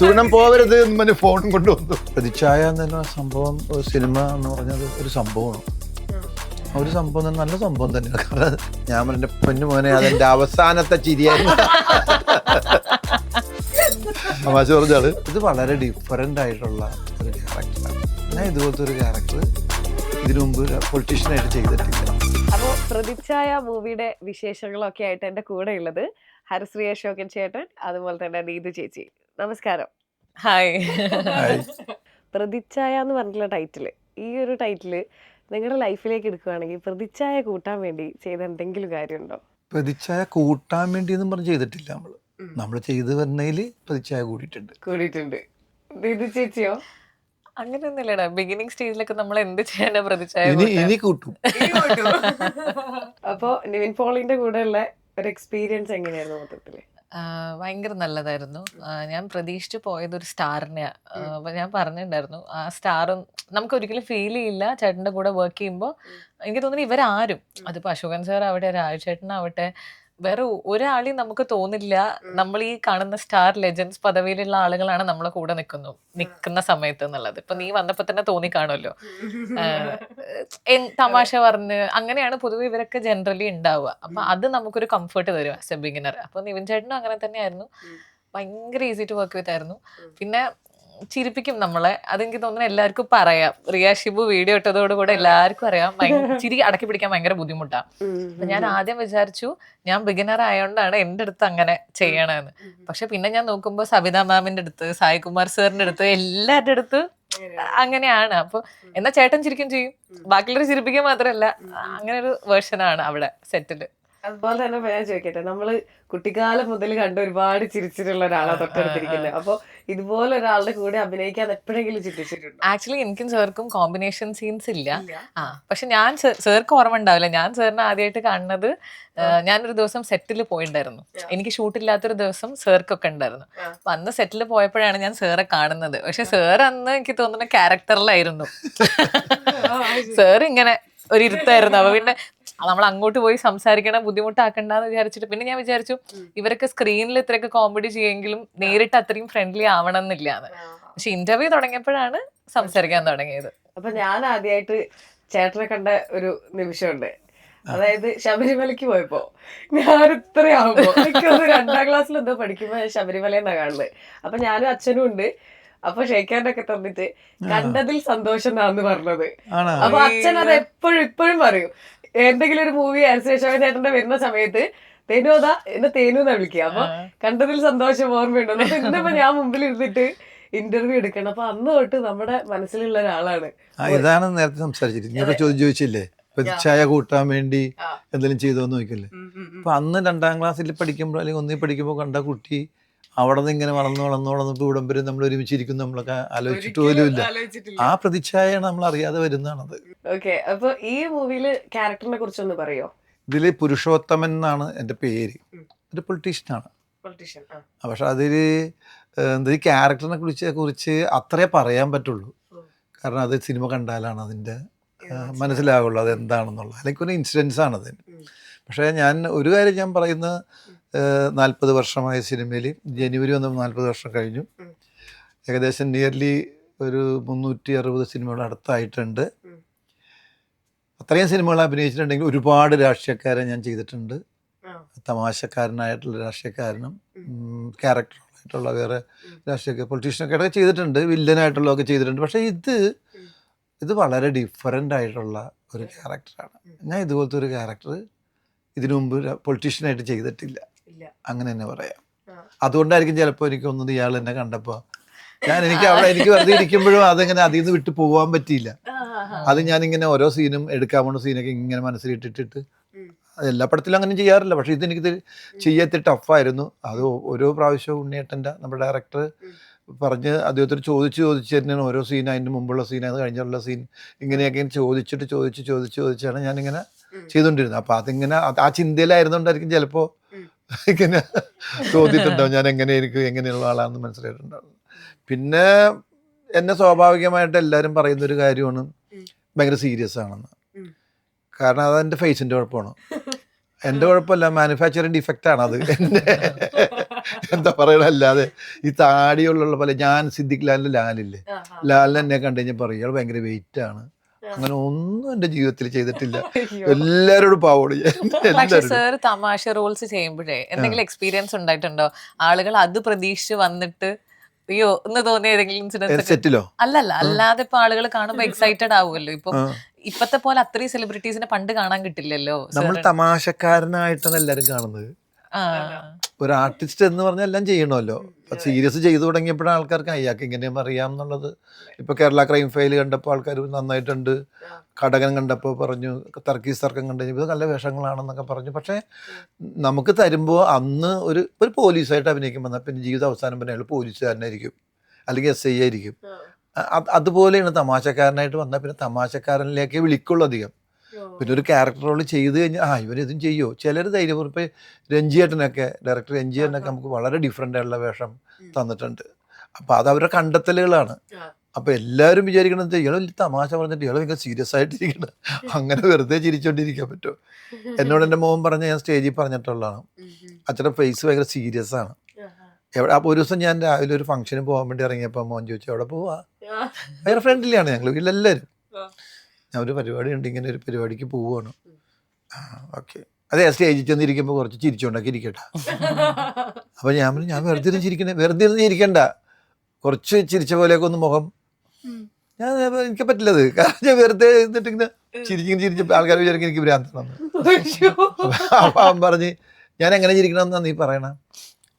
സുഗുണം പോവരുത് എന്ന് ഫോൺ കൊണ്ടുവന്നു. പ്രതിച്ഛായ എന്ന സംഭവം സിനിമ എന്ന് പറഞ്ഞത് ഒരു സംഭവമാണ്. ഒരു സംഭവം നല്ല സംഭവം തന്നെയാണ്. കാരണം ഞാൻ എൻ്റെ പൊന്നു മോനെ അതെൻ്റെ അവസാനത്തെ ചിരിയായിരുന്നു. തമാശ പറഞ്ഞാൽ ഇത് വളരെ ഡിഫറൻ്റ് ആയിട്ടുള്ള ഒരു ക്യാരക്ടറാണ്. ഞാൻ ഇതുപോലത്തെ ഒരു ക്യാരക്ടർ ഇതിനു മുമ്പ് പൊളിറ്റീഷ്യനായിട്ട് ചെയ്തിട്ടില്ല. അപ്പോൾ പ്രതിച്ഛായ മൂവിയുടെ വിശേഷങ്ങളൊക്കെ ആയിട്ട് എൻ്റെ കൂടെ ഉള്ളത് ഹരിശ്രീ അശോകൻ ചേട്ടൻ, അതുപോലെ തന്നെ നീതു ചേച്ചി. നമസ്കാരം. ഹായ്. പ്രതിച്ഛായ എന്ന് പറഞ്ഞിട്ടുള്ള ടൈറ്റില്, ഈ ഒരു ടൈറ്റില് നിങ്ങളുടെ ലൈഫിലേക്ക് എടുക്കുകയാണെങ്കിൽ പ്രതിച്ഛായ കൂട്ടാൻ വേണ്ടി ചെയ്ത എന്തെങ്കിലും കാര്യമുണ്ടോ? പ്രതിച്ഛായ കൂട്ടാൻ വേണ്ടി എന്നും പറഞ്ഞ് ചെയ്തിട്ടില്ല. നമ്മൾ ചെയ്ത് വരുന്നതിൽ പ്രതിച്ഛായ കൂടിയിട്ടുണ്ട്. നീതു ചേച്ചിയോ? അങ്ങനെയൊന്നുമില്ലടാ, ബിഗിനിങ് സ്റ്റേജിലൊക്കെ നമ്മൾ എന്ത് ചെയ്യേണ്ട പ്രതിച്ഛായ ഇനി കൂട്ടും. അപ്പോ നിവിൻ പോളിന്റെ കൂടെ ഉള്ള ഒരു എക്സ്പീരിയൻസ് എങ്ങനെയായിരുന്നു മൊത്തത്തില്? ഭയങ്കര നല്ലതായിരുന്നു. ഞാൻ പ്രതീക്ഷിച്ചു പോയത് ഒരു സ്റ്റാറിനെയാ. അപ്പൊ ഞാൻ പറഞ്ഞിട്ടുണ്ടായിരുന്നു ആ സ്റ്റാറും നമുക്ക് ഒരിക്കലും ഫീൽ ചെയ്യില്ല ചേട്ടൻ്റെ കൂടെ വർക്ക് ചെയ്യുമ്പോൾ. എനിക്ക് തോന്നുന്നു ഇവരാരും, അതിപ്പോ അശോകൻ സാർ ആവട്ടെ, രാജുചേട്ടനാവട്ടെ, വേറെ ഒരാളെയും നമുക്ക് തോന്നില്ല നമ്മൾ ഈ കാണുന്ന സ്റ്റാർ ലെജൻഡ്സ് പദവിയിലുള്ള ആളുകളാണ് നമ്മളെ കൂടെ നിൽക്കുന്ന സമയത്ത് എന്നുള്ളത്. ഇപ്പൊ നീ വന്നപ്പോ തന്നെ തോന്നിക്കാണല്ലോ. തമാശ പറഞ്ഞ് അങ്ങനെയാണ് പൊതുവെ ഇവരൊക്കെ ജനറലി ഉണ്ടാവുക. അപ്പൊ അത് നമുക്കൊരു കംഫർട്ട് തരും ആസ് എ ബിഗിനർ. അപ്പൊ നിവിൻ ചേട്ടനും അങ്ങനെ തന്നെയായിരുന്നു. ഭയങ്കര ഈസി ടു വർക്ക് വിത്ത് ആയിരുന്നു. പിന്നെ ചിരിപ്പിക്കും നമ്മളെ. അതെനിക്ക് തോന്നുന്നു എല്ലാവർക്കും പറയാം. റിയ ഷിബു വീഡിയോ ഇട്ടതോടുകൂടെ എല്ലാവർക്കും അറിയാം ചിരി അടക്കി പിടിക്കാൻ ഭയങ്കര ബുദ്ധിമുട്ടാണ്. അപ്പൊ ഞാൻ ആദ്യം വിചാരിച്ചു ഞാൻ ബിഗിനർ ആയതുകൊണ്ടാണ് എൻ്റെ അടുത്ത് അങ്ങനെ ചെയ്യണമെന്ന്. പക്ഷെ പിന്നെ ഞാൻ നോക്കുമ്പോൾ സബിത മാമിന്റെ അടുത്ത്, സായികുമാർ സാറിന്റെ അടുത്ത്, എല്ലാവരുടെ അടുത്ത് അങ്ങനെയാണ്. അപ്പൊ എന്നാ ചേട്ടൻ ചിരിക്കും ചെയ്യും, ബാക്കിയുള്ളവർ ചിരിപ്പിക്കാൻ മാത്രമല്ല. അങ്ങനെ ഒരു വേർഷനാണ് അവിടെ സെറ്റില്. അതുപോലെ തന്നെ ഞാൻ ചോദിക്കട്ടെ, നമ്മള് കുട്ടിക്കാലം മുതൽ കണ്ട് ഒരുപാട് ചിരിച്ചിട്ടുള്ള ഒരാളെ തൊട്ടടുത്തിരിക്കുന്നത്. അപ്പൊ ഇതുപോലെ ഒരാളുടെ കൂടെ അഭിനയിക്കാൻ എപ്പോഴെങ്കിലും ചിന്തിച്ചിട്ടുണ്ടോ? ആക്ച്വലി എനിക്കും സാർക്കും കോമ്പിനേഷൻ സീൻസ് ഇല്ല. പക്ഷെ ഞാൻ സാർക്ക് ഓർമ്മ ഉണ്ടാവില്ല. ഞാൻ സാറിനെ ആദ്യമായിട്ട് കാണുന്നത് ഞാനൊരു ദിവസം സെറ്റിൽ പോയിട്ടുണ്ടായിരുന്നു. എനിക്ക് ഷൂട്ടില്ലാത്തൊരു ദിവസം സാർക്കൊക്കെ ഉണ്ടായിരുന്നു. അപ്പൊ അന്ന് സെറ്റിൽ പോയപ്പോഴാണ് ഞാൻ സാറെ കാണുന്നത്. പക്ഷെ സാർ അന്ന് എനിക്ക് തോന്നുന്ന ക്യാരക്ടറിലായിരുന്നു. സാർ ഇങ്ങനെ ഒരു ഇരുത്തായിരുന്നു. അപ്പൊ പിന്നെ നമ്മൾ അങ്ങോട്ട് പോയി സംസാരിക്കണം, ബുദ്ധിമുട്ടാക്കണ്ടെന്ന് വിചാരിച്ചിട്ട് പിന്നെ ഞാൻ വിചാരിച്ചു ഇവരൊക്കെ സ്ക്രീനിൽ ഇത്രയൊക്കെ കോമഡി ചെയ്യുമെങ്കിലും നേരിട്ട് അത്രയും ഫ്രണ്ട്ലി ആവണം എന്നില്ലാന്ന്. പക്ഷെ ഇന്റർവ്യൂ തുടങ്ങിയപ്പോഴാണ് സംസാരിക്കാൻ തുടങ്ങിയത്. അപ്പൊ ഞാൻ ആദ്യമായിട്ട് ചേട്ടനെ കണ്ട ഒരു നിമിഷമുണ്ട്. അതായത് ശബരിമലയ്ക്ക് പോയപ്പോ ഞാൻ ഇത്രയാവുമ്പോ എനിക്കൊന്ന് 2ാം ക്ലാസ്സിൽ എന്തോ പഠിക്കുമ്പോ ശബരിമലയെന്നാ കാണുന്നത്. അപ്പൊ ഞാനും അച്ഛനും ഉണ്ട്. അപ്പൊ ഷെയ്ക്കാനൊക്കെ തന്നിട്ട് കണ്ടതിൽ സന്തോഷം എന്നാന്ന് പറഞ്ഞത്. അപ്പൊ അച്ഛൻ അത് ഇപ്പോഴും പറയും. എന്തെങ്കിലും ഒരു മൂവി അശോകൻ ചേട്ടന്റെ വരുന്ന സമയത്ത് തേനുതാ എന്നെ തേനുന്നാ വിളിക്കുക. അപ്പൊ കണ്ടതിൽ സന്തോഷം ഓർമ്മയുണ്ടോ? ഇന്നിപ്പോ ഞാൻ മുമ്പിൽ ഇരുന്നിട്ട് ഇന്റർവ്യൂ എടുക്കണം. അപ്പൊ അന്ന് തൊട്ട് നമ്മുടെ മനസ്സിലുള്ള ഒരാളാണ്. ഇതാണ് നേരത്തെ സംസാരിച്ചിട്ട് ചോദിച്ചില്ലേ പ്രതിച്ഛായ കൂട്ടാൻ വേണ്ടി എന്തെങ്കിലും ചെയ്തോന്ന് നോക്കില്ലേ. അപ്പൊ അന്ന് 2ാം ക്ലാസ്സിൽ പഠിക്കുമ്പോൾ അല്ലെങ്കിൽ 1ൽ പഠിക്കുമ്പോൾ കണ്ട കുട്ടി അവിടെ നിന്ന് ഇങ്ങനെ വളർന്നു ഇവിടം വരെ നമ്മൾ ഒരുമിച്ചിരിക്കും നമ്മളൊക്കെ ആലോചിച്ചിട്ട് പോലും ഇല്ല. ആ പ്രതിച്ഛായാണ് നമ്മൾ അറിയാതെ വരുന്നതാണത്. ഓക്കെ, അപ്പൊ ഈ മൂവിയില് ക്യാരക്ടറിനെ കുറിച്ചൊന്ന് പറയോ? ഇതില് പുരുഷോത്തമൻ എന്നാണ് എൻ്റെ പേര്. ഒരു പൊളിറ്റീഷ്യനാണ്. പക്ഷെ അതില് ഈ ക്യാരക്ടറിനെ കുറിച്ച് അത്രേ പറയാൻ പറ്റുള്ളൂ. കാരണം അത് സിനിമ കണ്ടാലാണ് അതിൻ്റെ മനസ്സിലാവുള്ളൂ അതെന്താണെന്നുള്ളത്. അല്ലെങ്കിൽ ഒരു ഇൻസിഡൻസ് ആണത്. പക്ഷേ ഞാൻ ഒരു കാര്യം ഞാൻ പറയുന്നത്, 40 വർഷമായ സിനിമയിൽ ജനുവരി വന്ന് 40 വർഷം കഴിഞ്ഞു. ഏകദേശം നിയർലി ഒരു 360 സിനിമകൾ അടുത്തായിട്ടുണ്ട്. അത്രയും സിനിമകൾ അഭിനയിച്ചിട്ടുണ്ടെങ്കിൽ ഒരുപാട് രാഷ്ട്രീയക്കാരെ ഞാൻ ചെയ്തിട്ടുണ്ട്. തമാശക്കാരനായിട്ടുള്ള രാഷ്ട്രീയക്കാരനും ക്യാരക്ടറായിട്ടുള്ള വേറെ രാഷ്ട്രീയ പൊളിറ്റീഷ്യനൊക്കെ ഇടയ്ക്ക് ചെയ്തിട്ടുണ്ട്. വില്ലനായിട്ടുള്ളതൊക്കെ ചെയ്തിട്ടുണ്ട്. പക്ഷേ ഇത് വളരെ ഡിഫറൻ്റ് ആയിട്ടുള്ള ഒരു ക്യാരക്ടറാണ്. ഞാൻ ഇതുപോലത്തെ ഒരു ക്യാരക്ടർ ഇതിനു മുമ്പ് പൊളിറ്റീഷ്യനായിട്ട് ചെയ്തിട്ടില്ല, അങ്ങനെ തന്നെ പറയാം. അതുകൊണ്ടായിരിക്കും ചിലപ്പോൾ എനിക്ക് തോന്നുന്നത് ഇയാൾ എന്നെ കണ്ടപ്പോൾ എനിക്ക് വെറുതെ ഇരിക്കുമ്പോഴും അതിങ്ങനെ അതിൽ നിന്ന് വിട്ടു പോകാൻ പറ്റിയില്ല. അത് ഞാനിങ്ങനെ ഓരോ സീനും എടുക്കാൻ പോണ സീനൊക്കെ ഇങ്ങനെ മനസ്സിലിട്ടിട്ട് എല്ലാ പടത്തിലും അങ്ങനെ ചെയ്യാറില്ല. പക്ഷെ ഇതെനിക്കിത് ചെയ്യാത്ത ടഫായിരുന്നു. അത് ഓരോ പ്രാവശ്യവും ഉണ്ണിയേട്ടൻ്റെ നമ്മുടെ ഡയറക്ടർ പറഞ്ഞ് അദ്ദേഹത്തോട് ചോദിച്ച് തന്നെയാണ് ഓരോ സീൻ, അതിൻ്റെ മുമ്പുള്ള സീൻ, അത് കഴിഞ്ഞുള്ള സീൻ, ഇങ്ങനെയൊക്കെ ചോദിച്ചാണ് ഞാനിങ്ങനെ ചെയ്തുകൊണ്ടിരുന്നത്. അപ്പം അതിങ്ങനെ ആ ചിന്തയിലായിരുന്നുകൊണ്ടായിരിക്കും ചിലപ്പോൾ ഇങ്ങനെ തോന്നിയിട്ടുണ്ടാവും ഞാൻ എങ്ങനെയുള്ള ആളാണെന്ന് മനസ്സിലായിട്ടുണ്ടാവും. പിന്നെ എന്നെ സ്വാഭാവികമായിട്ട് എല്ലാവരും പറയുന്നൊരു കാര്യമാണ് ഭയങ്കര സീരിയസ് ആണെന്ന്. കാരണം അതെൻ്റെ ഫേസിൻ്റെ കുഴപ്പമാണ്. എൻ്റെ കുഴപ്പമില്ല, മാനുഫാക്ചറിങ് ഡിഫക്റ്റ് ആണ് അത്. എൻ്റെ എന്താ പറയണ, അല്ലാതെ ഈ താടിയുള്ള പോലെ ഞാൻ സിദ്ദിഖ് ലാലിൻ്റെ ലാലില്ലേ, ലാലിനെ എന്നെ കണ്ടു കഴിഞ്ഞാൽ പറയും ഇയാൾ ഭയങ്കര വെയിറ്റ് ആണ്. അങ്ങനെ ഒന്നും എൻ്റെ ജീവിതത്തിൽ ചെയ്തിട്ടില്ല. എല്ലാവരോടും പാവോട് പക്ഷെ സാർ തമാശ റോൾസ് ചെയ്യുമ്പോഴേ എന്തെങ്കിലും എക്സ്പീരിയൻസ് ഉണ്ടായിട്ടുണ്ടോ? ആളുകൾ അത് പ്രതീക്ഷിച്ച് വന്നിട്ട് അയ്യോ എന്ന് തോന്നിയ ഏതെങ്കിലും ഇൻസിഡൻസ്? സെറ്റിലോ? അല്ലല്ല, അല്ലാതെ ഇപ്പൊ ആളുകൾ കാണുമ്പോ എക്സൈറ്റഡ് ആവുമല്ലോ. ഇപ്പൊ ഇപ്പത്തെ പോലെ അത്രയും സെലിബ്രിറ്റീസിനെ പണ്ട് കാണാൻ കിട്ടില്ലല്ലോ. നമ്മൾ തമാശക്കാരനായിട്ടാണ് എല്ലാരും കാണുന്നത്. ഒരു ആർട്ടിസ്റ്റ് എന്ന് പറഞ്ഞാൽ എല്ലാം ചെയ്യണമല്ലോ. സീരിയസ് ചെയ്തു തുടങ്ങിയപ്പോഴാണ് ആൾക്കാർക്ക് അയ്യാക്ക് ഇങ്ങനെയും അറിയാം എന്നുള്ളത്. ഇപ്പൊ കേരള ക്രൈം ഫയൽ കണ്ടപ്പോൾ ആൾക്കാർ നന്നായിട്ടുണ്ട്, കടകൻ കണ്ടപ്പോൾ പറഞ്ഞു, തർക്കീസ് തർക്കം കണ്ടു കഴിഞ്ഞപ്പോൾ നല്ല വേഷങ്ങളാണെന്നൊക്കെ പറഞ്ഞു. പക്ഷേ നമുക്ക് തരുമ്പോൾ അന്ന് ഒരു പോലീസായിട്ട് അഭിനയിക്കുമ്പോൾ പിന്നെ ജീവിത അവസാനം പിന്നെ അയാൾ പോലീസുകാരനായിരിക്കും, അല്ലെങ്കിൽ SI ആയിരിക്കും. അതുപോലെയാണ് തമാശക്കാരനായിട്ട് വന്നാൽ പിന്നെ തമാശക്കാരനിലേക്കേ വിളിക്കുള്ളൂ അധികം. പിന്നെ ഒരു ക്യാരക്ടർ റോൾ ചെയ്ത് കഴിഞ്ഞാൽ ഇവരിതും ചെയ്യുമോ, ചിലർ ധൈര്യപൂർവ്വം. ഇപ്പോൾ രഞ്ജിയേട്ടനൊക്കെ, ഡയറക്ടർ രഞ്ജിയേട്ടനൊക്കെ നമുക്ക് വളരെ ഡിഫറെൻ്റ് ആയിട്ടുള്ള വേഷം തന്നിട്ടുണ്ട്. അപ്പോൾ അത് അവരുടെ കണ്ടെത്തലുകളാണ്. അപ്പോൾ എല്ലാവരും വിചാരിക്കണത് ഇയാൾ വലിയ തമാശ പറഞ്ഞിട്ട് ഇയാൾ ഭയങ്കര സീരിയസ് ആയിട്ടിരിക്കണം, അങ്ങനെ വെറുതെ ചിരിച്ചോണ്ടിരിക്കാൻ പറ്റുമോ? എന്നോട് എൻ്റെ മോൻ പറഞ്ഞ, ഞാൻ സ്റ്റേജിൽ പറഞ്ഞിട്ടുള്ളതാണ്, അച്ഛൻ്റെ ഫേസ് ഭയങ്കര സീരിയസ് ആണ്. അപ്പോൾ ഒരു ദിവസം ഞാൻ രാവിലെ ഒരു ഫംഗ്ഷന് പോകാൻ വേണ്ടി ഇറങ്ങിയപ്പോൾ മോൻ ചോദിച്ചു എവിടെ പോവാ? ഭയങ്കര ഫ്രണ്ട്ലിയാണ് ഞങ്ങൾ വീട്ടിലെല്ലാവരും. ഞാൻ ഒരു പരിപാടി ഉണ്ട്, ഇങ്ങനെ ഒരു പരിപാടിക്ക് പോവുകയാണ്. ഓക്കെ, അതെ. സ്റ്റേജിൽ ചെന്നിരിക്കുമ്പോൾ കുറച്ച് ചിരിച്ചോണ്ടൊക്കെ ഇരിക്കട്ടെ. അപ്പോൾ ഞാൻ വെറുതെ ഇരുന്ന് ചിരിക്കണേ, വെറുതെ ഇരുന്ന് ചിരിക്കണ്ട, കുറച്ച് ചിരിച്ച പോലെയൊക്കെ ഒന്ന് മുഖം. എനിക്ക് പറ്റില്ലത്, കാരണം ഞാൻ വെറുതെ ഇരുന്നിട്ട് ഇങ്ങനെ ചിരിച്ചപ്പോൾ ആൾക്കാർ വിചാരിക്കും എനിക്ക് ഭ്രാന്താണ്. അപ്പം അവൻ പറഞ്ഞ് ഞാൻ എങ്ങനെ ചിരിക്കണമെന്നാണ് നീ പറയണം?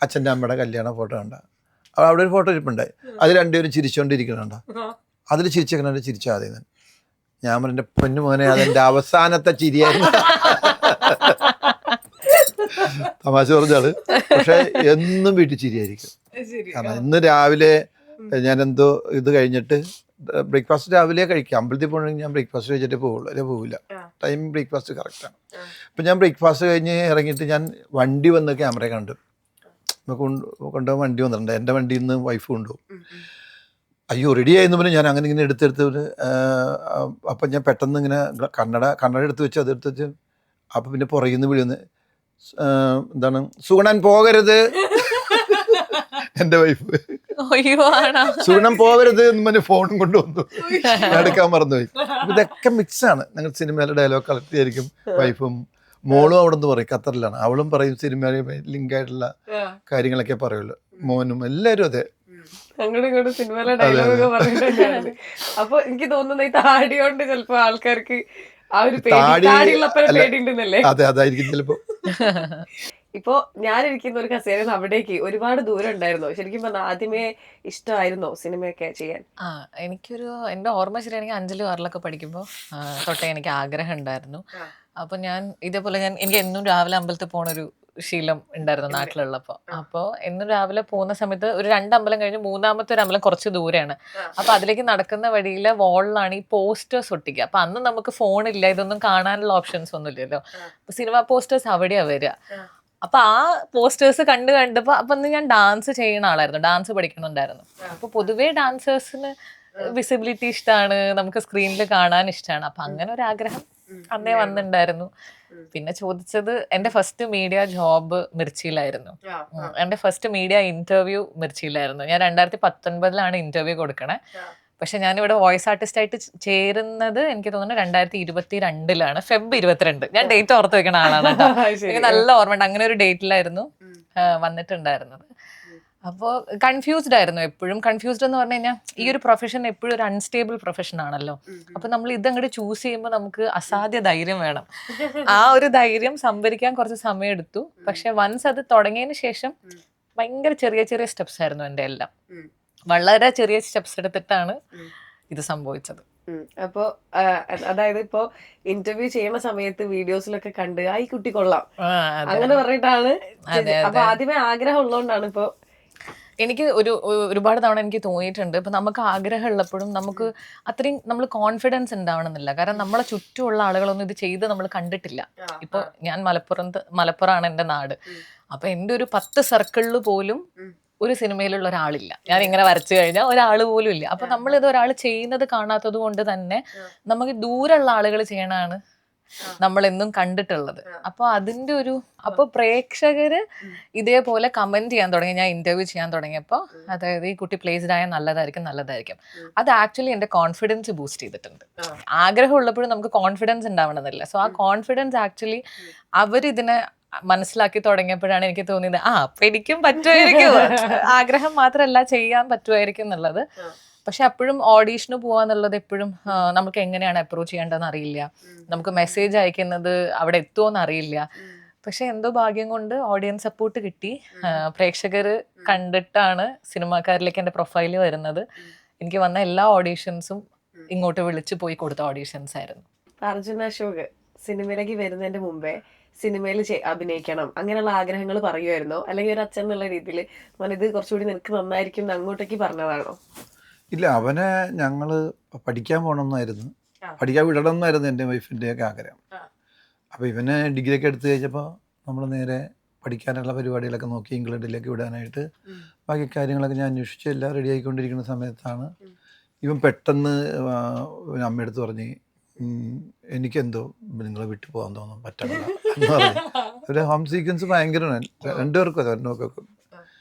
അച്ഛൻ്റെ അമ്മയുടെ കല്യാണ ഫോട്ടോ കണ്ട, അപ്പോൾ അവിടെ ഒരു ഫോട്ടോ ഇരിപ്പുണ്ടായി, അത് രണ്ടുപേരും ചിരിച്ചോണ്ടിരിക്കണണ്ട, അതിൽ ചിരിച്ചേക്കണ ചിരിച്ചാൽ മതി. ഞാൻ പറഞ്ഞ പൊന്നു മോനെ അതെന്റെ അവസാനത്തെ ചിരിയായിരുന്നു. തമാശ പറഞ്ഞാണ്, പക്ഷെ എന്നും വീട്ടിൽ ചിരിയായിരിക്കും. കാരണം ഇന്ന് രാവിലെ ഞാൻ എന്തോ ഇത് കഴിഞ്ഞിട്ട് ബ്രേക്ക്ഫാസ്റ്റ് രാവിലെ കഴിക്കാം. അമ്പലത്തിൽ പോകണമെങ്കിൽ ഞാൻ ബ്രേക്ക്ഫാസ്റ്റ് കഴിച്ചിട്ടേ പോവുള്ളൂ, അല്ലെ പോവില്ല. ടൈം ബ്രേക്ക്ഫാസ്റ്റ് കറക്റ്റാണ്. അപ്പം ഞാൻ ബ്രേക്ക്ഫാസ്റ്റ് കഴിഞ്ഞ് ഇറങ്ങിയിട്ട് ഞാൻ വണ്ടി വന്ന് ക്യാമറ കണ്ടു, കൊണ്ടുപോകാൻ വണ്ടി വന്നിട്ടുണ്ട്. എൻ്റെ വണ്ടിയിൽ നിന്ന് വൈഫ് കൊണ്ടുപോകും. അയ്യോ റെഡി ആയെന്ന് പറഞ്ഞാൽ ഞാൻ അങ്ങനെ ഇങ്ങനെ എടുത്തെടുത്ത് അപ്പം ഞാൻ പെട്ടെന്ന് ഇങ്ങനെ കണ്ണട എടുത്ത് വെച്ച് അതെടുത്ത് വെച്ച് അപ്പം പിന്നെ പുറകിൽ നിന്ന് വിളിയൊന്ന് എന്താണ് സുഗുണൻ പോകരുത്, എൻ്റെ വൈഫ് സുഗുണൻ പോകരുത് എന്ന് പറഞ്ഞ് ഫോണും കൊണ്ടുവന്നു, എടുക്കാൻ മറന്നുപോയി. അപ്പം ഇതൊക്കെ മിക്സാണ്. ഞങ്ങൾ സിനിമയിലെ ഡയലോഗ് കളക്ട് ആയിരിക്കും. വൈഫും മോളും അവിടെ നിന്ന് പറയും, ഖത്തറിലാണ്, അവളും പറയും സിനിമയിലെ ലിങ്കായിട്ടുള്ള കാര്യങ്ങളൊക്കെ പറയുള്ളൂ. മോനും എല്ലാവരും അതെ അങ്ങോട്ടും ഇങ്ങോട്ടും സിനിമയിലെ ഡയലോഗൊക്കെ പറഞ്ഞിട്ടാണ്. അപ്പൊ എനിക്ക് തോന്നുന്നത് ഈ താടി കൊണ്ട് ചിലപ്പോ ആൾക്കാർക്ക് ആ ഒരു പേടിയുണ്ടെന്നല്ലേ? അതെ, അതായിരിക്കും ചിലപ്പോ. ഇപ്പൊ ഞാനിരിക്കുന്ന ഒരു കസേര അവിടേക്ക് ഒരുപാട് ദൂരം ഉണ്ടായിരുന്നോ? ശരിക്കും പറഞ്ഞാൽ ആദ്യമേ ഇഷ്ടമായിരുന്നോ സിനിമയൊക്കെ ചെയ്യാൻ? എനിക്കൊരു എൻ്റെ ഓർമ്മ ശരിയാണെങ്കിൽ 5ലും 6ലൊക്കെ പഠിക്കുമ്പോൾ തൊട്ടേ എനിക്ക് ആഗ്രഹം ഉണ്ടായിരുന്നു. അപ്പൊ ഞാൻ ഇതേപോലെ എനിക്ക് എന്നും രാവിലെ അമ്പലത്തിൽ പോണൊരു ശീലം ഉണ്ടായിരുന്നു നാട്ടിലുള്ളപ്പോൾ. അപ്പോൾ എന്നും രാവിലെ പോകുന്ന സമയത്ത് ഒരു 2 അമ്പലം കഴിഞ്ഞ് 3ാമത്തെ ഒരു അമ്പലം കുറച്ച് ദൂരെയാണ്. അപ്പൊ അതിലേക്ക് നടക്കുന്ന വഴിയിലെ വാളിലാണ് ഈ പോസ്റ്റേഴ്സ് ഒട്ടിക്കുക. അപ്പൊ അന്ന് നമുക്ക് ഫോണില്ല, ഇതൊന്നും കാണാനുള്ള ഓപ്ഷൻസ് ഒന്നും ഇല്ലല്ലോ. അപ്പൊ സിനിമ പോസ്റ്റേഴ്സ് അവിടെയാ വരിക. അപ്പൊ ആ പോസ്റ്റേഴ്സ് കണ്ടപ്പോ അപ്പൊ അന്ന് ഞാൻ ഡാൻസ് ചെയ്യുന്ന ആളായിരുന്നു, ഡാൻസ് പഠിക്കുന്നുണ്ടായിരുന്നു. അപ്പൊ പൊതുവേ ഡാൻസേഴ്സിന് വിസിബിലിറ്റി ഇഷ്ടമാണ്, നമുക്ക് സ്ക്രീനിൽ കാണാൻ ഇഷ്ടമാണ്. അപ്പൊ അങ്ങനെ ഒരു ആഗ്രഹം അന്നേ വന്നിട്ടുണ്ടായിരുന്നു. പിന്നെ ചോദിച്ചത് എൻ്റെ ഫസ്റ്റ് മീഡിയ ജോബ് മിർച്ചിയിലായിരുന്നു. എൻ്റെ ഫസ്റ്റ് മീഡിയ ഇന്റർവ്യൂ മിർച്ചിയിലായിരുന്നു. ഞാൻ 2019 ഇന്റർവ്യൂ കൊടുക്കണേ. പക്ഷെ ഞാനിവിടെ വോയിസ് ആർട്ടിസ്റ്റ് ആയിട്ട് ചേരുന്നത് എനിക്ക് തോന്നുന്നു 2022 ഫെബ് 22. ഞാൻ ഡേറ്റ് ഓർത്ത് വെക്കണ ആളാണ് കേട്ടോ, എനിക്ക് നല്ല ഓർമ്മയുണ്ട്. അങ്ങനെ ഒരു ഡേറ്റിലായിരുന്നു വന്നിട്ടുണ്ടായിരുന്നത്. അപ്പോൾ കൺഫ്യൂസ്ഡ് ആയിരുന്നു എപ്പോഴും. കൺഫ്യൂസ്ഡ് എന്ന് പറഞ്ഞു കഴിഞ്ഞാൽ ഈ ഒരു പ്രൊഫഷൻ എപ്പോഴും ഒരു അൺസ്റ്റേബിൾ പ്രൊഫഷൻ ആണല്ലോ. അപ്പൊ നമ്മൾ ഇതങ്ങോട്ട് ചൂസ് ചെയ്യുമ്പോൾ നമുക്ക് അസാധ്യ ധൈര്യം വേണം. ആ ഒരു ധൈര്യം സംഭരിക്കാൻ കുറച്ച് സമയം എടുത്തു. പക്ഷെ വൺസ് അത് തുടങ്ങിയതിന് ശേഷം ഭയങ്കര ചെറിയ ചെറിയ സ്റ്റെപ്സ് ആയിരുന്നു എൻ്റെ എല്ലാം. വളരെ ചെറിയ സ്റ്റെപ്സ് എടുത്തിട്ടാണ് ഇത് സംഭവിച്ചത്. അപ്പോ അതായത് ഇപ്പോ ഇന്റർവ്യൂ ചെയ്യുന്ന സമയത്ത് വീഡിയോസിലൊക്കെ കണ്ട് ഈ കുട്ടി കൊള്ളാം അങ്ങനെ പറഞ്ഞിട്ടാണ്. അപ്പൊ ആദ്യമേ ആഗ്രഹം ഉള്ളതുകൊണ്ടാണ് ഇപ്പൊ എനിക്ക് ഒരുപാട് തവണ എനിക്ക് തോന്നിയിട്ടുണ്ട്, ഇപ്പൊ നമുക്ക് ആഗ്രഹം ഉള്ളപ്പോഴും നമുക്ക് അത്രയും നമ്മൾ കോൺഫിഡൻസ് ഉണ്ടാവണമെന്നില്ല. കാരണം നമ്മളെ ചുറ്റുമുള്ള ആളുകളൊന്നും ഇത് ചെയ്ത് നമ്മൾ കണ്ടിട്ടില്ല. ഇപ്പൊ ഞാൻ മലപ്പുറമാണ് എൻ്റെ നാട്. അപ്പൊ എൻ്റെ ഒരു 10 സർക്കിളിൽ പോലും ഒരു സിനിമയിലുള്ള ഒരാളില്ല. ഞാൻ ഇങ്ങനെ വരച്ചു കഴിഞ്ഞാൽ ഒരാൾ പോലും ഇല്ല. അപ്പൊ നമ്മളിത് ഒരാൾ ചെയ്യുന്നത് കാണാത്തത് കൊണ്ട് തന്നെ നമുക്ക് ദൂരമുള്ള ആളുകൾ ചെയ്യണതാണ് നമ്മൾ എന്നും കണ്ടിട്ടുള്ളത്. അപ്പൊ അതിന്റെ ഒരു അപ്പൊ പ്രേക്ഷകര് ഇതേപോലെ കമന്റ് ചെയ്യാൻ തുടങ്ങി. ഞാൻ ഇന്റർവ്യൂ ചെയ്യാൻ തുടങ്ങിയപ്പോൾ അതായത് ഈ കുട്ടി പ്ലേസ്ഡ് ആയാൽ നല്ലതായിരിക്കും. അത് ആക്ച്വലി എന്റെ കോൺഫിഡൻസ് ബൂസ്റ്റ് ചെയ്തിട്ടുണ്ട്. ആഗ്രഹം ഉള്ളപ്പോഴും നമുക്ക് കോൺഫിഡൻസ് ഉണ്ടാവണമെന്നില്ല. സോ ആ കോൺഫിഡൻസ് ആക്ച്വലി അവരിതിനെ മനസ്സിലാക്കി തുടങ്ങിയപ്പോഴാണ് എനിക്ക് തോന്നിയത് അപ്പൊ എനിക്കും പറ്റുമായിരിക്കും. ആഗ്രഹം മാത്രമല്ല, ചെയ്യാൻ പറ്റുമായിരിക്കും എന്നുള്ളത്. പക്ഷെ അപ്പോഴും ഓഡീഷന് പോവാന്നുള്ളത് എപ്പോഴും നമുക്ക് എങ്ങനെയാണ് അപ്രോച്ച് ചെയ്യേണ്ടതെന്ന് അറിയില്ല. നമുക്ക് മെസ്സേജ് അയക്കുന്നത് അവിടെ എത്തുമോന്ന് അറിയില്ല. പക്ഷെ എന്തോ ഭാഗ്യം കൊണ്ട് ഓഡിയൻസ് സപ്പോർട്ട് കിട്ടി. പ്രേക്ഷകർ കണ്ടിട്ടാണ് സിനിമാക്കാരിലേക്ക് എൻ്റെ പ്രൊഫൈല് വരുന്നത്. എനിക്ക് വന്ന എല്ലാ ഓഡീഷൻസും ഇങ്ങോട്ട് വിളിച്ചു പോയി കൊടുത്ത ഓഡീഷൻസ് ആയിരുന്നു. അർജുന അശോക് സിനിമയിലേക്ക് വരുന്നതിന്റെ മുമ്പേ സിനിമയിൽ അഭിനയിക്കണം അങ്ങനെയുള്ള ആഗ്രഹങ്ങൾ പറയുമായിരുന്നോ, അല്ലെങ്കിൽ ഒരു അച്ഛൻ എന്നുള്ള രീതിയിൽ ഇത് കുറച്ചുകൂടി നിനക്ക് നന്നായിരിക്കും എന്ന് അങ്ങോട്ടേക്ക് പറഞ്ഞതാണോ? ഇല്ല, അവനെ ഞങ്ങൾ പഠിക്കാൻ പോകണമെന്നായിരുന്നു, പഠിക്കാൻ വിടണമെന്നായിരുന്നു എൻ്റെ വൈഫിൻ്റെയൊക്കെ ആഗ്രഹം. അപ്പോൾ ഇവന് ഡിഗ്രിയൊക്കെ എടുത്തു കഴിഞ്ഞപ്പോൾ നമ്മൾ നേരെ പഠിക്കാനുള്ള പരിപാടികളൊക്കെ നോക്കി ഇംഗ്ലണ്ടിലേക്ക് വിടാനായിട്ട് ബാക്കി കാര്യങ്ങളൊക്കെ ഞാൻ അന്വേഷിച്ച് എല്ലാം റെഡി ആയിക്കൊണ്ടിരിക്കുന്ന സമയത്താണ് ഇവൻ പെട്ടെന്ന് അമ്മയെടുത്ത് പറഞ്ഞ് എനിക്കെന്തോ നിങ്ങളെ വിട്ടു പോകാൻ തോന്നും, പറ്റണില്ല എന്ന് പറഞ്ഞു. ഒരു ഹോം സീക്വൻസ് ഭയങ്കരമാണ് രണ്ടുപേർക്കും, രണ്ടുപേർക്കും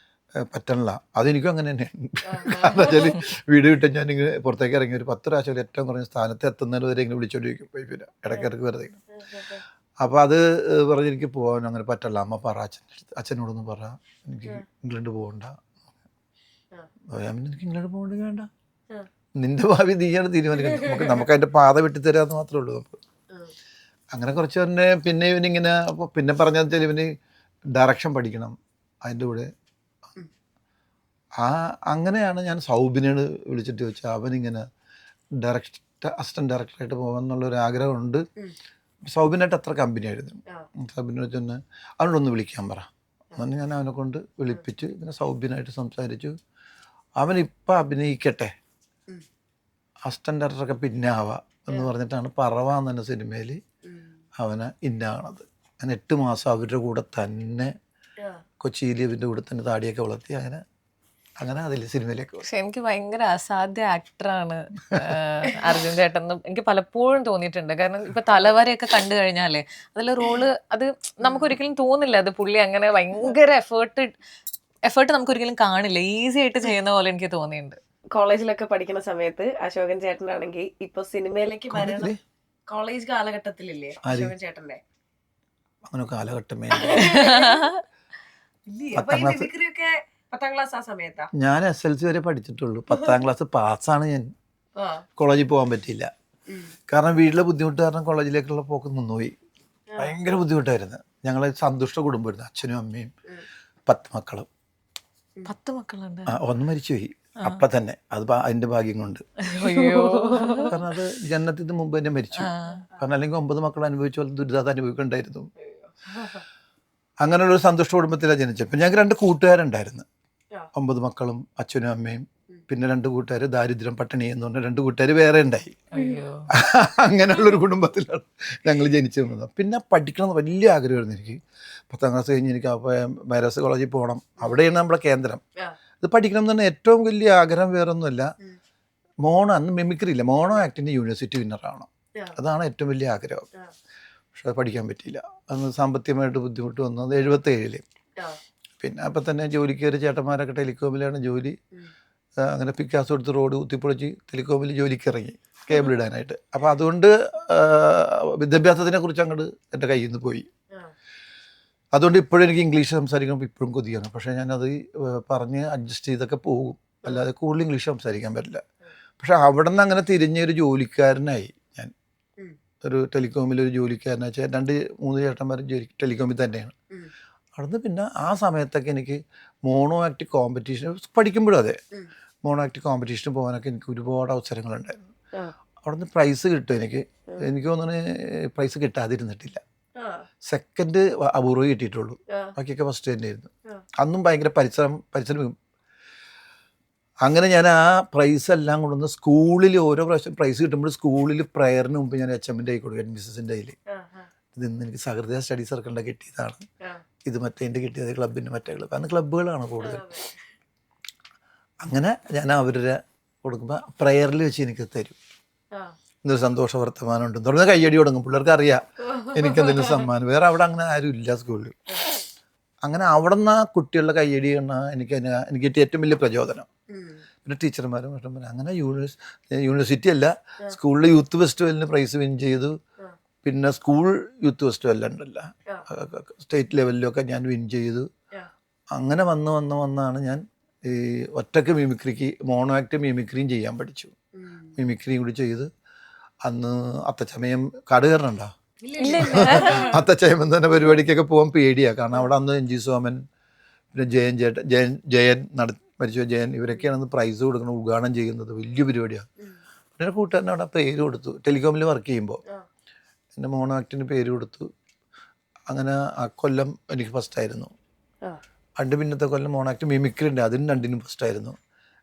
പറ്റണില്ല. അതെനിക്കും അങ്ങനെ തന്നെയാണ്. കാരണം വെച്ചാൽ വീട് വിട്ട് ഞാനിങ്ങനെ പുറത്തേക്ക് ഇറങ്ങി ഒരു 10 പ്രാവശ്യം ഏറ്റവും കുറഞ്ഞ സ്ഥാനത്ത് എത്തുന്നതിന് വരെ ഇങ്ങനെ വിളിച്ചോണ്ടിരിക്കും വൈഫിനെ, ഇടയ്ക്കിടയ്ക്ക് വെറുതെ. അപ്പോൾ അത് പറഞ്ഞ് എനിക്ക് പോകാൻ അങ്ങനെ പറ്റില്ല. അമ്മ പറ അച്ഛനോടൊന്നും പറ എനിക്ക് ഇംഗ്ലണ്ട് പോകണ്ട. എനിക്ക് ഇംഗ്ലണ്ട് പോകണ്ട വേണ്ട, നിന്റെ ഭാവി നീയാണ് തീരുമാനിക്കുന്നത്, നമുക്ക് അതിൻ്റെ പാത വെട്ടിത്തരാന്ന് മാത്രമേ ഉള്ളൂ നമുക്ക്. അങ്ങനെ കുറച്ച് തന്നെ പിന്നെ ഇവനിങ്ങനെ പിന്നെ പറഞ്ഞാൽ വെച്ചാൽ ഇവന് ഡയറക്ഷൻ പഠിക്കണം അതിൻ്റെ കൂടെ. അങ്ങനെയാണ് ഞാൻ സൗബിനോട് വിളിച്ചിട്ട് ചോദിച്ചാൽ അവനിങ്ങനെ അസിസ്റ്റന്റ് ഡയറക്ടറായിട്ട് പോകാമെന്നുള്ളൊരു ആഗ്രഹമുണ്ട്. സൗബിനായിട്ട് അത്ര കമ്പനി ആയിരുന്നു. സൗബിനോട് ചെന്ന് അവനോടൊന്ന് വിളിക്കാൻ പറ അങ്ങനെ ഞാൻ അവനെ കൊണ്ട് വിളിപ്പിച്ച് പിന്നെ സൗബിനായിട്ട് സംസാരിച്ചു. അവനിപ്പം അഭിനയിക്കട്ടെ, അസിസ്റ്റന്റ് ഡയറക്ടറൊക്കെ പിന്നെ ആവാം എന്ന് പറഞ്ഞിട്ടാണ് പറവാന്ന് തന്നെ സിനിമയിൽ അവനെ ഇന്നാണത്. ഞാൻ 8 മാസം അവരുടെ കൂടെ തന്നെ കൊച്ചിയിൽ ഇവൻ്റെ കൂടെ തന്നെ താടിയൊക്കെ വളർത്തി അങ്ങനെ അതിൽ സിനിമയിലേക്ക്. പക്ഷെ എനിക്ക് ഭയങ്കര അസാധ്യ ആക്ടറാണ് അർജുൻ ചേട്ടൻ എനിക്ക് പലപ്പോഴും തോന്നിയിട്ടുണ്ട്. കാരണം ഇപ്പൊ തലവരെയൊക്കെ കണ്ടു കഴിഞ്ഞാലേ അതിലെ റോള് അത് നമുക്കൊരിക്കലും തോന്നില്ല അത് പുള്ളി അങ്ങനെ ഭയങ്കര എഫേർട്ട് നമുക്കൊരിക്കലും കാണില്ല, ഈസി ആയിട്ട് ചെയ്യുന്ന പോലെ എനിക്ക് തോന്നിയിട്ടുണ്ട്. കോളേജിലൊക്കെ പഠിക്കുന്ന സമയത്ത് അശോകൻ ചേട്ടനാണെങ്കിൽ ഇപ്പൊ സിനിമയിലേക്ക് വരണം കോളേജ് കാലഘട്ടത്തിലില്ലേ അശോകൻ ചേട്ടന്റെ അങ്ങനെ കാലഘട്ടമേ. പത്താം ക്ലാസ് ആ സമയത്താ ഞാൻ SLC വരെ പഠിച്ചിട്ടുള്ളൂ. 10ാം ക്ലാസ് പാസ്സാണ് ഞാൻ. കോളേജിൽ പോകാൻ പറ്റിയില്ല, കാരണം വീട്ടിലെ ബുദ്ധിമുട്ട് കാരണം കോളേജിലേക്കുള്ള പോക്ക് നിന്നുപോയി. ഭയങ്കര ബുദ്ധിമുട്ടായിരുന്നു. ഞങ്ങൾ സന്തുഷ്ട കുടുംബമായിരുന്നു, അച്ഛനും അമ്മയും 10 മക്കളും. 10 മക്കളുണ്ട്. ഒന്ന് മരിച്ചുപോയി അപ്പം തന്നെ, അത് അതിൻ്റെ ഭാഗ്യം കൊണ്ട്. കാരണം അത് ജനനത്തിന് മുമ്പ് തന്നെ മരിച്ചു. കാരണം അല്ലെങ്കിൽ 9 മക്കൾ അനുഭവിച്ച പോലെ ദുരിതാതെ അനുഭവിക്കണ്ടായിരുന്നു. അങ്ങനെയുള്ളൊരു സന്തുഷ്ട കുടുംബത്തിലാണ് ജനിച്ചത്. ഇപ്പം ഞങ്ങൾക്ക് 2 കൂട്ടുകാരുണ്ടായിരുന്നു, 9 മക്കളും അച്ഛനും അമ്മയും. പിന്നെ 2 കൂട്ടുകാർ ദാരിദ്ര്യം പട്ടിണി എന്ന് പറഞ്ഞാൽ 2 കൂട്ടുകാർ വേറെ ഉണ്ടായി. അങ്ങനെയുള്ളൊരു കുടുംബത്തിലാണ് ഞങ്ങൾ ജനിച്ചു വന്നത്. പിന്നെ പഠിക്കണം വലിയ ആഗ്രഹമായിരുന്നു എനിക്ക്. 10ാം ക്ലാസ് കഴിഞ്ഞ് എനിക്ക് മൈരാസ് കോളേജിൽ പോകണം, അവിടെയാണ് നമ്മളെ കേന്ദ്രം. ഇത് പഠിക്കണം എന്ന് പറഞ്ഞാൽ ഏറ്റവും വലിയ ആഗ്രഹം വേറൊന്നുമല്ല, അന്ന് മിമിക്രി ഇല്ല, മോണോ ആക്ടിൻ്റെ യൂണിവേഴ്സിറ്റി വിന്നറാവണം, അതാണ് ഏറ്റവും വലിയ ആഗ്രഹം. പക്ഷെ അത് പഠിക്കാൻ പറ്റിയില്ല. അന്ന് സാമ്പത്തികമായിട്ട് ബുദ്ധിമുട്ട് വന്നത് 77-ൽ. പിന്നെ അപ്പം തന്നെ ജോലിക്ക് കയറി ചേട്ടന്മാരൊക്കെ ടെലികോമിലാണ് ജോലി. അങ്ങനെ പിക്കാസ് എടുത്ത് റോഡ് കുത്തിപ്പൊളിച്ച് ടെലികോമിൽ ജോലിക്ക് ഇറങ്ങി കേബിൾ ഇടാനായിട്ട്. അപ്പോൾ അതുകൊണ്ട് വിദ്യാഭ്യാസത്തിനെ കുറിച്ച് അങ്ങോട്ട് എൻ്റെ കയ്യിൽ നിന്ന് പോയി. അതുകൊണ്ട് ഇപ്പോഴും എനിക്ക് ഇംഗ്ലീഷ് സംസാരിക്കുമ്പോൾ ഇപ്പോഴും കൊതിയാണ്. പക്ഷേ ഞാനത് പറഞ്ഞ് അഡ്ജസ്റ്റ് ചെയ്തൊക്കെ പോകും, അല്ലാതെ കൂടുതൽ ഇംഗ്ലീഷ് സംസാരിക്കാൻ പറ്റില്ല. പക്ഷെ അവിടെ നിന്ന് അങ്ങനെ തിരിഞ്ഞൊരു ജോലിക്കാരനായി ഞാൻ. ഒരു ടെലികോമിലൊരു ജോലിക്കാരനായി, 2-3 ചേട്ടന്മാരും ടെലികോമിൽ തന്നെയാണ്. അവിടുന്ന് പിന്നെ ആ സമയത്തൊക്കെ എനിക്ക് മോണോ ആക്ട് കോമ്പറ്റീഷൻ പഠിക്കുമ്പോഴും അതെ, മോണോ ആക്ട് കോമ്പറ്റീഷന് പോകാനൊക്കെ എനിക്ക് ഒരുപാട് അവസരങ്ങളുണ്ടായിരുന്നു. അവിടുന്ന് പ്രൈസ് കിട്ടും. എനിക്ക് തോന്നുന്നു പ്രൈസ് കിട്ടാതിരുന്നിട്ടില്ല. സെക്കൻഡ് അപൂർവം കിട്ടിയിട്ടുള്ളൂ, ബാക്കിയൊക്കെ ഫസ്റ്റ് തന്നെയായിരുന്നു. അന്നും ഭയങ്കര പരിശ്രമിക്കും. അങ്ങനെ ഞാൻ ആ പ്രൈസ് എല്ലാം കൊണ്ടുവന്ന് സ്കൂളിൽ ഓരോ പ്രാവശ്യം പ്രൈസ് കിട്ടുമ്പോൾ സ്കൂളിൽ പ്രയറിന് മുമ്പ് ഞാൻ HMൻ്റെ കയ്യിൽ കൊടുക്കും, മിസ്സസിൻ്റെ കയ്യിൽ. ഇന്ന് എനിക്ക് സഹൃദയ സ്റ്റഡി സർക്കിളിൻ്റെ കിട്ടിയതാണ്, ഇത് മറ്റേൻ്റെ കിട്ടിയത് ക്ലബിൻ്റെ മറ്റേ ക്ലബ്, അന്ന് ക്ലബ്ബുകളാണ് കൂടുതൽ. അങ്ങനെ ഞാൻ അവരുടെ കൊടുക്കുമ്പോൾ പ്രയറിൽ വെച്ച് എനിക്ക് തരും. ഇന്നൊരു സന്തോഷ വർത്തമാനം ഉണ്ട് തുടർന്ന് കയ്യടി തുടങ്ങും. പിള്ളേർക്ക് അറിയാം എനിക്കെന്തെങ്കിലും സമ്മാനം. വേറെ അവിടെ അങ്ങനെ ആരും ഇല്ല സ്കൂളിൽ. അങ്ങനെ അവിടെ നിന്ന് ആ കുട്ടികളുടെ കയ്യടി കാണാൻ എനിക്ക് ഏറ്റവും വലിയ പ്രചോദനം. പിന്നെ ടീച്ചർമാരും അങ്ങനെ യൂണിവേഴ്സിറ്റി അല്ല, സ്കൂളിലെ യൂത്ത് ഫെസ്റ്റിവലിന് പ്രൈസ് വിൻ ചെയ്തു. പിന്നെ സ്കൂൾ യൂത്ത് ഫെസ്റ്റിവൽ ഉണ്ടല്ലോ, സ്റ്റേറ്റ് ലെവലിലൊക്കെ ഞാൻ വിൻ ചെയ്തു. അങ്ങനെ വന്നാണ് ഞാൻ ഈ ഒറ്റയ്ക്ക് മിമിക്രിക്ക് മോണോ ആക്ട് മിമിക്രിയും ചെയ്യാൻ പഠിച്ചു. മിമിക്രിയും കൂടി ചെയ്ത് അന്ന് അത്തച്ചമയം കാട് കയറണുണ്ടോ? അത്തച്ചമയം തന്നെ പരിപാടിക്കൊക്കെ പോകാൻ പേടിയാണ്. കാരണം അവിടെ അന്ന് എൻ ജി സോമൻ, പിന്നെ ജയൻ മരിച്ചു ജയൻ, ഇവരൊക്കെയാണ് അന്ന് പ്രൈസ് കൊടുക്കുന്നത്, ഉദ്ഘാടനം ചെയ്യുന്നത്. വലിയ പരിപാടിയാണ്. പിന്നെ കൂട്ടുകാരനെ അവിടെ പേര് കൊടുത്തു. ടെലികോമിൽ വർക്ക് ചെയ്യുമ്പോൾ എൻ്റെ മോണോ ആക്ടിന് പേര് കൊടുത്തു. അങ്ങനെ ആ കൊല്ലം എനിക്ക് ഫസ്റ്റായിരുന്നു. പിന്നത്തെ കൊല്ലം മോണോ ആക്ട് മിമിക്രി ഉണ്ട്, അതിന് രണ്ടിനും ഫസ്റ്റായിരുന്നു.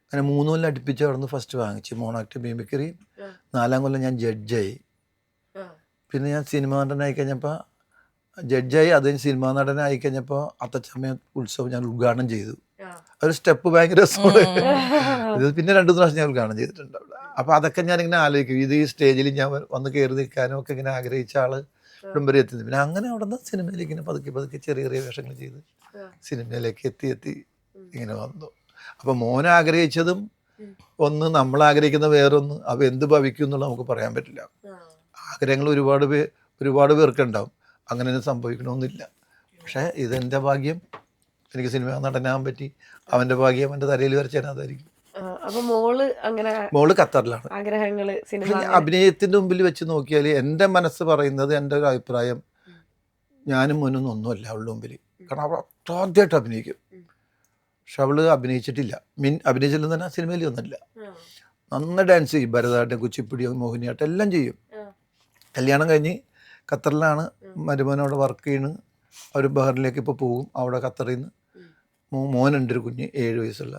അങ്ങനെ 3 കൊല്ലം അടുപ്പിച്ച് അവിടെ നിന്ന് ഫസ്റ്റ് വാങ്ങിച്ചു മോണോ ആക്ട് മിമിക്രി. 4ാം കൊല്ലം ഞാൻ ജഡ്ജായി. പിന്നെ ഞാൻ സിനിമാ നടനായി കഴിഞ്ഞപ്പോൾ ജഡ്ജായി, അതിന് സിനിമാ നടനായി കഴിഞ്ഞപ്പോൾ അത്തച്ചമയ ഉത്സവം ഞാൻ ഉദ്ഘാടനം ചെയ്തു. ഒരു സ്റ്റെപ്പ് ഭയങ്കര രസമാണ്. ഇത് പിന്നെ 2-3 പ്രാവശ്യം ഞാൻ ഉദ്ഘാടനം ചെയ്തിട്ടുണ്ട് അവിടെ. അപ്പോൾ അതൊക്കെ ഞാനിങ്ങനെ ആലോചിക്കും, ഇത് ഈ സ്റ്റേജിൽ ഞാൻ വന്ന് കയറി നിൽക്കാനും ഒക്കെ ഇങ്ങനെ ആഗ്രഹിച്ച ആള് ഇവിടം വരെ എത്തുന്നത്. പിന്നെ അങ്ങനെ അവിടെ നിന്ന് സിനിമയിലേക്ക് ഇങ്ങനെ പതുക്കെ ചെറിയ വേഷങ്ങൾ ചെയ്ത് സിനിമയിലേക്ക് എത്തി ഇങ്ങനെ വന്നു. അപ്പം മോൻ ആഗ്രഹിച്ചതും ഒന്ന്, നമ്മൾ ആഗ്രഹിക്കുന്ന വേറൊന്ന്. അവ എന്ത് ഭവിക്കും എന്നുള്ളത് നമുക്ക് പറയാൻ പറ്റില്ല. ആഗ്രഹങ്ങൾ ഒരുപാട് പേർക്കുണ്ടാവും, അങ്ങനെ സംഭവിക്കണമെന്നില്ല. പക്ഷേ ഇതെൻ്റെ ഭാഗ്യം, എനിക്ക് സിനിമ നടനാൻ പറ്റി. അവൻ്റെ ഭാഗ്യം അവൻ്റെ തലയിൽ വരച്ചാൽ അതായിരിക്കും. അപ്പൊ മോള് ഖത്തറിലാണ്. ആഗ്രഹങ്ങള് അഭിനയത്തിന്റെ മുമ്പിൽ വെച്ച് നോക്കിയാൽ എൻ്റെ മനസ്സ് പറയുന്നത്, എൻ്റെ ഒരു അഭിപ്രായം, ഞാനും മോനൊന്നും ഒന്നുമല്ല അവളുടെ മുമ്പിൽ. കാരണം അവൾ അത്യാദ്യമായിട്ട് അഭിനയിക്കും. പക്ഷെ അവള് അഭിനയിച്ചിട്ടില്ല. അഭിനയിച്ചില്ലെന്ന് പറഞ്ഞാൽ സിനിമയിൽ ഒന്നുമില്ല. നന്നായി ഡാൻസ് ചെയ്യും, ഭരതനാട്യം, കുച്ചിപ്പുടി, മോഹിനിയാട്ടം എല്ലാം ചെയ്യും. കല്യാണം കഴിഞ്ഞ് ഖത്തറിലാണ്, മരുമോനോട് വർക്ക് ചെയ്യുന്നു. അവർ ബഹറിലേക്ക് ഇപ്പോൾ പോകും. അവിടെ ഖത്തറിൽ നിന്ന് മോനുണ്ട് ഒരു കുഞ്ഞ് 7 വയസ്സുള്ള.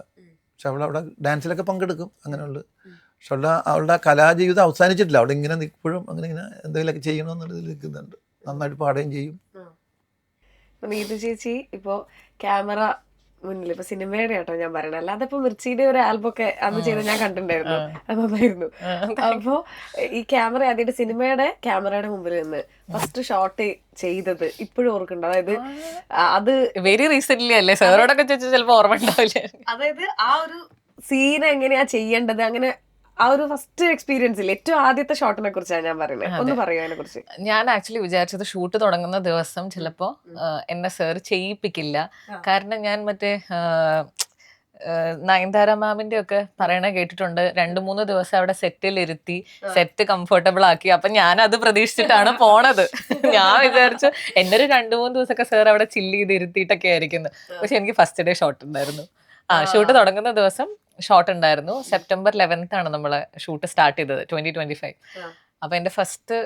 പക്ഷെ അവളവിടെ ഡാൻസിലൊക്കെ പങ്കെടുക്കും, അങ്ങനെയുള്ളത്. പക്ഷെ അവളുടെ കലാജീവിതം അവസാനിച്ചിട്ടില്ല. അവിടെ ഇങ്ങനെ ഇപ്പോഴും ഇങ്ങനെ എന്തെങ്കിലുമൊക്കെ ചെയ്യണമെന്നുള്ളതിൽ നിൽക്കുന്നുണ്ട്. നന്നായിട്ട് പാടുകയും ചെയ്യും. നീതു ചേച്ചി ഇപ്പോ ക്യാമറ മുന്നിൽ ഇപ്പൊ സിനിമയുടെ കേട്ടോ ഞാൻ പറയണത്, അല്ലാതെ ഇപ്പൊ മിർച്ചിയുടെ ഒരു ആൽബം ഒക്കെ അന്ന് ചെയ്ത് ഞാൻ കണ്ടിട്ടുണ്ടായിരുന്നു, അത് നന്നായിരുന്നു. അപ്പൊ ഈ ക്യാമറ ആദ്യമായിട്ട് സിനിമയുടെ ക്യാമറയുടെ മുമ്പിൽ നിന്ന് ഫസ്റ്റ് ഷോട്ട് ചെയ്തത് ഇപ്പോഴും ഓർക്കുന്നുണ്ട്. അതായത് അത് വെരി റീസെന്റ് അല്ലേ, സാറോടൊക്കെ ചോദിച്ചാൽ ചിലപ്പോ ഓർമ്മ ഉണ്ടാവില്ല. അതായത് ആ ഒരു സീൻ എങ്ങനെയാ ചെയ്യേണ്ടത്, അങ്ങനെ ആ ഒരു ഫസ്റ്റ് എക്സ്പീരിയൻസിൽ ഏറ്റവും ആദ്യത്തെ ഷോട്ടിനെ കുറിച്ചാണ് ഞാൻ പറയുന്നത്. ഒന്ന് പറയൂ അതിനെ കുറിച്ച്. ഞാൻ ആക്ച്വലി വിചാരിച്ചത് ഷൂട്ട് തുടങ്ങുന്ന ദിവസം ചിലപ്പോ എന്നെ സാർ ചെയ്യിപ്പിക്കില്ല. കാരണം ഞാൻ മറ്റേ നയൻതാര മാമിന്റെ ഒക്കെ പറയണ കേട്ടിട്ടുണ്ട്, 2-3 ദിവസം അവിടെ സെറ്റിൽ ഇരുത്തി സെറ്റ് കംഫർട്ടബിൾ ആക്കി. അപ്പൊ ഞാൻ അത് പ്രതീക്ഷിച്ചിട്ടാണ് പോണത്. ഞാൻ വിചാരിച്ചു എന്റെ ഒരു 2-3 ദിവസമൊക്കെ സാർ അവിടെ ചില്ല് ചെയ്ത് ഇരുത്തിയിട്ടൊക്കെ ആയിരിക്കുന്നു. പക്ഷെ എനിക്ക് ഫസ്റ്റ് ഡേ ഷോട്ട് ഉണ്ടായിരുന്നു. ഷൂട്ട് തുടങ്ങുന്ന ദിവസം ഷോട്ട് ഉണ്ടായിരുന്നു. സെപ്റ്റംബർ 11th ആണ് നമ്മള് ഷൂട്ട് സ്റ്റാർട്ട് ചെയ്തത് 2025. അപ്പൊ എന്റെ ഫസ്റ്റ്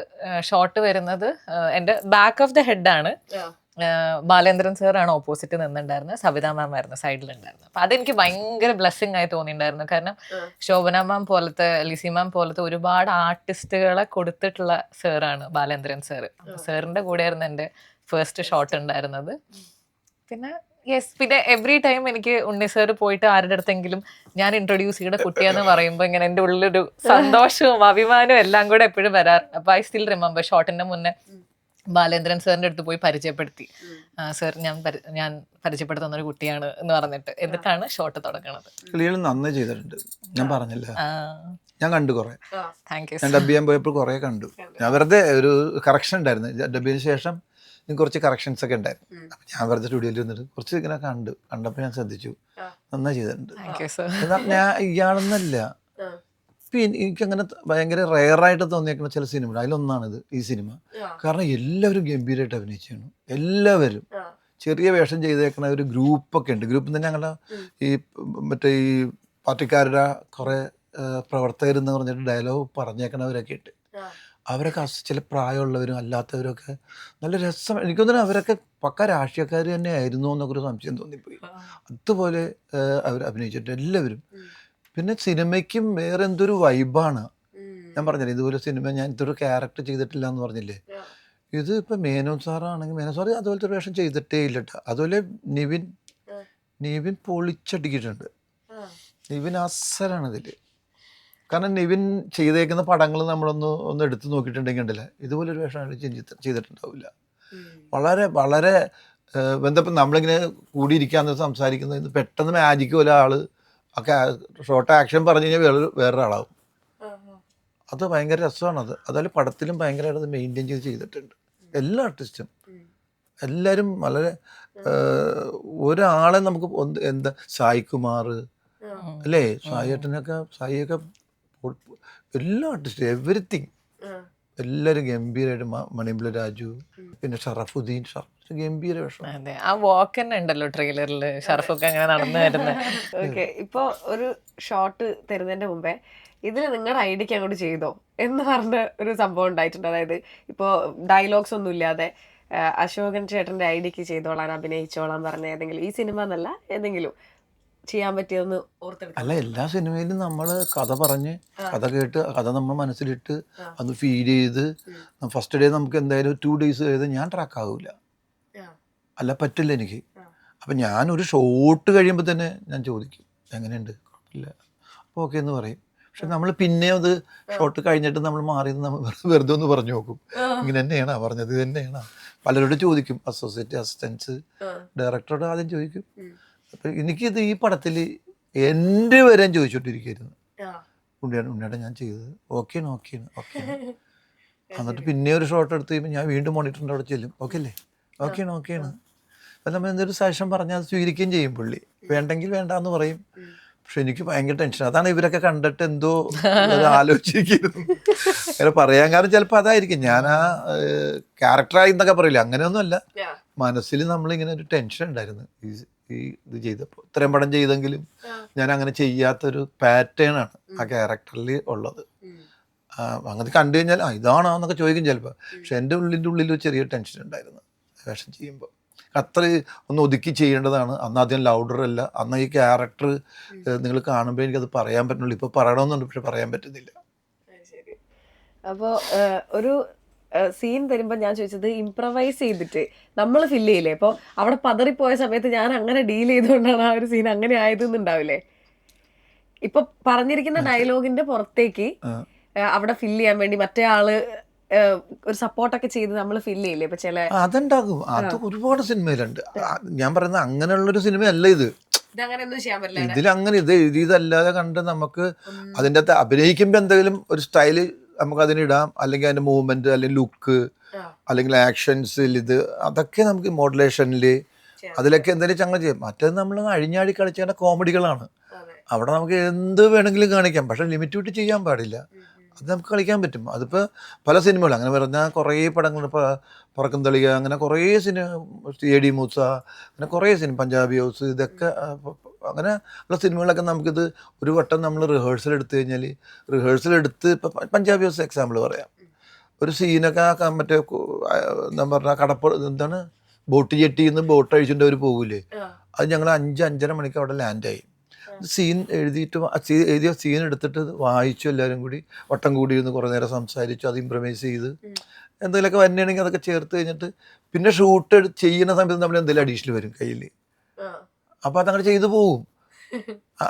ഷോട്ട് വരുന്നത് എന്റെ ബാക്ക് ഓഫ് ദ ഹെഡ് ആണ്. ബാലേന്ദ്രൻ സാറാണ് ഓപ്പോസിറ്റ് നിന്നുണ്ടായിരുന്നത്, സവിതാ മാം ആയിരുന്നു സൈഡിലുണ്ടായിരുന്നത്. അപ്പൊ അതെനിക്ക് ഭയങ്കര ബ്ലെസ്സിങ് ആയി തോന്നിയിട്ടുണ്ടായിരുന്നു. കാരണം ശോഭന മാം പോലത്തെ, ലിസി മാം പോലത്തെ ഒരുപാട് ആർട്ടിസ്റ്റുകളെ കൊടുത്തിട്ടുള്ള സാറാണ് ബാലേന്ദ്രൻ സാറ്. സാറിന്റെ കൂടെയായിരുന്നു എന്റെ ഫസ്റ്റ് ഷോട്ട് ഉണ്ടായിരുന്നത്. പിന്നെ എവറി ടൈം എനിക്ക് ഉണ്ണി സാറ് പോയിട്ട് ആരുടെ അടുത്തെങ്കിലും ഞാൻ ഇൻട്രൊഡ്യൂസ് ചെയ്ത കുട്ടിയാന്ന് പറയുമ്പോൾ ഇങ്ങനെ എൻ്റെ ഉള്ളിലൊരു സന്തോഷവും അഭിമാനവും എല്ലാം കൂടെ എപ്പോഴും വരാറ്. അപ്പൊ ഐ സ്റ്റിൽ റിമെമ്പർ ഷോട്ടിന്റെ മുന്നേ ബാലേന്ദ്രൻ സാറിന്റെ അടുത്ത് പോയി പരിചയപ്പെടുത്തി, സാർ ഞാൻ പരിചയപ്പെടുത്തുന്ന ഒരു കുട്ടിയാണ് എന്ന് പറഞ്ഞിട്ട്, എന്നിട്ടാണ് ഷോട്ട് തുടങ്ങുന്നത്. നന്നായി ചെയ്തിട്ടുണ്ട്. ഞാൻ പറഞ്ഞില്ല, ഞാൻ കണ്ടു കുറെ. Thank you. ഞാൻ ഡബ് ചെയ്യാൻ പോയപ്പോൾ കുറെ കണ്ടു. ഞാൻ വെറുതെ ഒരു കറക്ഷൻ ഉണ്ടായിരുന്നു, ഡബിന് ശേഷം കുറച്ച് കറക്ഷൻസ് ഒക്കെ ഉണ്ടായിരുന്നു. അപ്പം ഞാൻ വെറുതെ സ്റ്റുഡിയോയിൽ വന്നിട്ട് കുറച്ച് ഇങ്ങനെ കണ്ടപ്പോൾ ഞാൻ ശ്രദ്ധിച്ചു, നന്നായി ചെയ്തിട്ടുണ്ട്. ഞാൻ ഇയാളെന്നല്ല, ഇപ്പം എനിക്കങ്ങനെ ഭയങ്കര റെയറായിട്ട് തോന്നിയേക്കുന്ന ചില സിനിമ, അതിലൊന്നാണിത്, ഈ സിനിമ. കാരണം എല്ലാവരും ഗംഭീരമായിട്ട് അഭിനയിച്ചാണ്. എല്ലാവരും ചെറിയ വേഷം ചെയ്തേക്കണ ഒരു ഗ്രൂപ്പൊക്കെ ഉണ്ട്. ഗ്രൂപ്പിൽ തന്നെ ഞങ്ങളുടെ ഈ മറ്റേ ഈ പാർട്ടിക്കാരുടെ കുറേ പ്രവർത്തകരെന്ന് പറഞ്ഞിട്ട് ഡയലോഗ് പറഞ്ഞേക്കണവരൊക്കെ ഉണ്ട്. അവരൊക്കെ ചില പ്രായമുള്ളവരും അല്ലാത്തവരൊക്കെ നല്ല രസം. എനിക്കൊന്നും അവരൊക്കെ പക്ക രാഷ്ട്രീയക്കാർ തന്നെ ആയിരുന്നു എന്നൊക്കെ ഒരു സംശയം തോന്നിപ്പോയി. അതുപോലെ അവർ അഭിനയിച്ചിട്ട് എല്ലാവരും. പിന്നെ സിനിമയ്ക്കും വേറെ എന്തൊരു വൈബാണ്. ഞാൻ പറഞ്ഞില്ലേ, ഇതുപോലെ സിനിമ ഞാൻ ഇതൊരു ക്യാരക്ടർ ചെയ്തിട്ടില്ല എന്ന് പറഞ്ഞില്ലേ. ഇത് ഇപ്പം മേനോൻ സാറാണെങ്കിൽ മേനോൻ സാറ് അതുപോലത്തെ ഒരു വേഷം ചെയ്തിട്ടേ ഇല്ല കേട്ടോ. അതുപോലെ നിവിൻ പൊളിച്ചടിക്കിട്ടുണ്ട്. നിവിൻ അസലാണ് ഇതിൽ. കാരണം നിവിൻ ചെയ്തേക്കുന്ന പടങ്ങൾ ഒന്ന് എടുത്ത് നോക്കിയിട്ടുണ്ടെങ്കിൽ ഉണ്ടല്ലേ ഇതുപോലൊരു വേഷം അയാൾ ചെയ്തിട്ടുണ്ടാവില്ല. വളരെ വളരെ ബന്ധപ്പെട്ട് നമ്മളിങ്ങനെ കൂടിയിരിക്കാന്ന് സംസാരിക്കുന്നത് പെട്ടെന്ന് മാജിക്ക് പോലെ ആള് ഒക്കെ ഷോർട്ട് ആക്ഷൻ പറഞ്ഞു കഴിഞ്ഞാൽ വേറൊരാളാവും. അത് ഭയങ്കര രസമാണത്. അതുപോലെ പടത്തിലും ഭയങ്കരമായിട്ട് അത് മെയിൻറ്റെയിൻ ചെയ്തിട്ടുണ്ട് എല്ലാ ആർട്ടിസ്റ്റും. എല്ലാവരും വളരെ ഒരാളെ നമുക്ക് എന്താ സായികുമാർ അല്ലേ, സായിയൊക്കെ എല്ലാ ആർട്ടിസ്റ്റും എവറിത്തിങ് എല്ലാവരും ഗംഭീരമായിട്ട്, മണിമ്പള രാജു, പിന്നെ ഷറഫുദ്ദീൻ ഗംഭീര വേഷം. അതെ, ആ വാക്ക് തന്നെ ഉണ്ടല്ലോ ട്രെയിലറിൽ ഷറഫൊക്കെ അങ്ങനെ നടന്നു വരുന്നത്. ഓക്കെ, ഇപ്പൊ ഒരു ഷോട്ട് തരുന്നതിന്റെ മുമ്പേ ഇതിൽ നിങ്ങളുടെ ഐഡിയക്ക് അങ്ങോട്ട് ചെയ്തോ എന്ന് പറഞ്ഞ ഒരു സംഭവം ഉണ്ടായിട്ടുണ്ട്. അതായത് ഇപ്പോൾ ഡയലോഗ്സ് ഒന്നും ഇല്ലാതെ അശോകൻ ചേട്ടന്റെ ഐഡിയക്ക് ചെയ്തോളാൻ, അഭിനയിച്ചോളാൻ പറഞ്ഞ ഏതെങ്കിലും, ഈ സിനിമ എന്നല്ല ഏതെങ്കിലും ചെയ്യാൻ പറ്റിയതെന്ന് ഓർത്തെടുക്കും? അല്ല, എല്ലാ സിനിമയിലും നമ്മൾ കഥ പറഞ്ഞ് കഥ കേട്ട് കഥ നമ്മൾ മനസ്സിലിട്ട് അത് ഫീൽ ചെയ്ത് ഫസ്റ്റ് ഡേ നമുക്ക് എന്തായാലും 2 days ചെയ്ത് ഞാൻ ട്രാക്ക് ആകില്ല, അല്ല പറ്റില്ല എനിക്ക്. അപ്പം ഞാനൊരു ഷോട്ട് കഴിയുമ്പോൾ തന്നെ ഞാൻ ചോദിക്കും എങ്ങനെയുണ്ട്, കുഴപ്പമില്ല, അപ്പോൾ ഓക്കെ എന്ന് പറയും. പക്ഷെ നമ്മൾ പിന്നെ അത് ഷോട്ട് കഴിഞ്ഞിട്ട് നമ്മൾ മാറി നമ്മൾ വെറുതെ ഒന്ന് പറഞ്ഞു നോക്കും, ഇങ്ങനെ തന്നെയാണോ പറഞ്ഞത്, ഇത് തന്നെയാണോ. പലരോട് ചോദിക്കും, അസോസിയേറ്റ് അസിസ്റ്റൻസ് ഡയറക്ടറോട് ആദ്യം ചോദിക്കും. അപ്പം എനിക്കിത് ഈ പടത്തിൽ എൻ്റെ വരെ ചോദിച്ചോണ്ടിരിക്കുകയായിരുന്നു, ഉണ്ണിയേട്ടൻ ഞാൻ ചെയ്തത് ഓക്കെയാണ് ഓക്കെയാണ് ഓക്കെയാണ്. എന്നിട്ട് പിന്നെ ഒരു ഷോട്ട് എടുത്ത് കഴിയുമ്പോൾ ഞാൻ വീണ്ടും മോണിറ്ററിൻ്റെ അവിടെ ചെല്ലും, ഓക്കെ അല്ലേ, ഓക്കെയാണ് ഓക്കെയാണ്. അപ്പം നമ്മൾ എന്തൊരു സജഷൻ പറഞ്ഞാൽ അത് സ്വീകരിക്കുകയും ചെയ്യും. പുള്ളി വേണ്ടെങ്കിൽ വേണ്ടാന്ന് പറയും. പക്ഷെ എനിക്ക് ഭയങ്കര ടെൻഷൻ. അതാണ് ഇവരൊക്കെ കണ്ടിട്ട് എന്തോ ആലോചിച്ചിരിക്കുന്നു അങ്ങനെ പറയാൻ കാരണം ചിലപ്പോൾ അതായിരിക്കും. ഞാൻ ആ ക്യാരക്ടറായി എന്നൊക്കെ പറയില്ല, അങ്ങനെയൊന്നുമല്ല. മനസ്സിൽ നമ്മളിങ്ങനെ ഒരു ടെൻഷൻ ഉണ്ടായിരുന്നു ഈ ഇത് ചെയ്തപ്പോൾ. ഇത്രയും പടം ചെയ്തെങ്കിലും ഞാൻ അങ്ങനെ ചെയ്യാത്തൊരു പാറ്റേൺ ആണ് ആ ക്യാരക്ടറിൽ ഉള്ളത്. അങ്ങനെ കണ്ടു കഴിഞ്ഞാൽ ഇതാണോ എന്നൊക്കെ ചോദിക്കും ചിലപ്പോൾ. പക്ഷെ എൻ്റെ ഉള്ളിൽ ഒരു ചെറിയ ടെൻഷൻ ഉണ്ടായിരുന്നു വേഷം ചെയ്യുമ്പോൾ. അത്ര ഒന്ന് ഒതുക്കി ചെയ്യേണ്ടതാണ്. അന്ന് ആദ്യം ലൗഡർ അല്ല, അന്ന് ഈ ക്യാരക്ടർ നിങ്ങൾ കാണുമ്പോൾ എനിക്കത് പറയാൻ പറ്റുള്ളൂ. ഇപ്പോൾ പറയണമെന്നുണ്ട്, പക്ഷെ പറയാൻ പറ്റുന്നില്ല. അപ്പോൾ ഒരു സീൻ തരുമ്പോൾ ഞാൻ ചോദിച്ചത് ഇംപ്രവൈസ് ചെയ്തിട്ട് നമ്മൾ ഫില്ല് ചെയ്യില്ലേ? ഇപ്പോൾ അവിടെ പതറിപ്പോയ സമയത്ത് ഞാൻ അങ്ങനെ ഡീൽ ചെയ്തുകൊണ്ടാണ് ആ ഒരു സീൻ അങ്ങനെ ആയതെന്നുണ്ടാവില്ലേ? ഇപ്പൊ പറഞ്ഞിരിക്കുന്ന ഡയലോഗിന്റെ പുറത്തേക്ക് അവിടെ ഫില്ല് ചെയ്യാൻ വേണ്ടി മറ്റേ ആള് ഒരു സപ്പോർട്ടൊക്കെ ചെയ്ത് നമ്മൾ ഫില്ല് ചെയ്യില്ലേ? ഇപ്പൊ ചില അതുണ്ടാകും, അത് ഒരുപാട് സിനിമയിലുണ്ട്. ഞാൻ പറയുന്നത് അങ്ങനെയുള്ളൊരു സിനിമയല്ല ഇത്. ഇതിലങ്ങനെ ഇത് എഴുതിയതല്ലാതെ കണ്ട് നമുക്ക് അതിൻ്റെ അകത്ത് അഭിനയിക്കുമ്പോൾ എന്തെങ്കിലും ഒരു സ്റ്റൈല് നമുക്ക് അതിനിടാം, അല്ലെങ്കിൽ അതിൻ്റെ മൂവ്മെന്റ്, അല്ലെങ്കിൽ ലുക്ക്, അല്ലെങ്കിൽ ആക്ഷൻസിൽ ഇത് അതൊക്കെ നമുക്ക് മോഡുലേഷനിൽ അതിലൊക്കെ എന്തെങ്കിലും ചങ്ങ ചെയ്യാം. മറ്റേത് നമ്മൾ അഴിഞ്ഞാടി കളിച്ച കോമഡികളാണ്. അവിടെ നമുക്ക് എന്ത് വേണമെങ്കിലും കാണിക്കാം, പക്ഷെ ലിമിറ്റ് വിട്ട് ചെയ്യാൻ പാടില്ല. അത് നമുക്ക് കളിക്കാൻ പറ്റും. അതിപ്പോൾ പല സിനിമകളും അങ്ങനെ പറഞ്ഞാൽ കുറേ പടങ്ങൾ, ഇപ്പോൾ പറക്കും തളിക, അങ്ങനെ കുറേ സിനിമ, AD മൂസ, അങ്ങനെ കുറേ സിനിമ, പഞ്ചാബി ഹൗസ്, ഇതൊക്കെ അങ്ങനെ ഉള്ള സിനിമകളൊക്കെ നമുക്കിത് ഒരു വട്ടം നമ്മൾ റിഹേഴ്സൽ എടുത്തു കഴിഞ്ഞാൽ ഇപ്പോൾ പഞ്ചാബി ഹൗസ് എക്സാമ്പിൾ പറയാം. ഒരു സീനൊക്കെ മറ്റേ എന്താ പറഞ്ഞാൽ എന്താണ് ബോട്ട് ജെട്ടിയിൽ നിന്ന് ബോട്ട് അഴിച്ചിട്ട് അവർ പോകില്ലേ, അത് ഞങ്ങൾ 5-5.5 മണിക്ക് അവിടെ ലാൻഡായി. സീൻ എഴുതിയ സീൻ എടുത്തിട്ട് വായിച്ചു, എല്ലാവരും കൂടി വട്ടം കൂടി ഇരുന്ന് കുറേ നേരം സംസാരിച്ചു, അത് ഇംപ്രവൈസ് ചെയ്ത് എന്തെങ്കിലുമൊക്കെ വന്നെയാണെങ്കിൽ അതൊക്കെ ചേർത്ത് കഴിഞ്ഞിട്ട് പിന്നെ ഷൂട്ട് ചെയ്യുന്ന സമയത്ത് നമ്മൾ എന്തെങ്കിലും അഡീഷണൽ വരും കയ്യിൽ, അപ്പോൾ അതങ്ങനെ ചെയ്തു പോവും.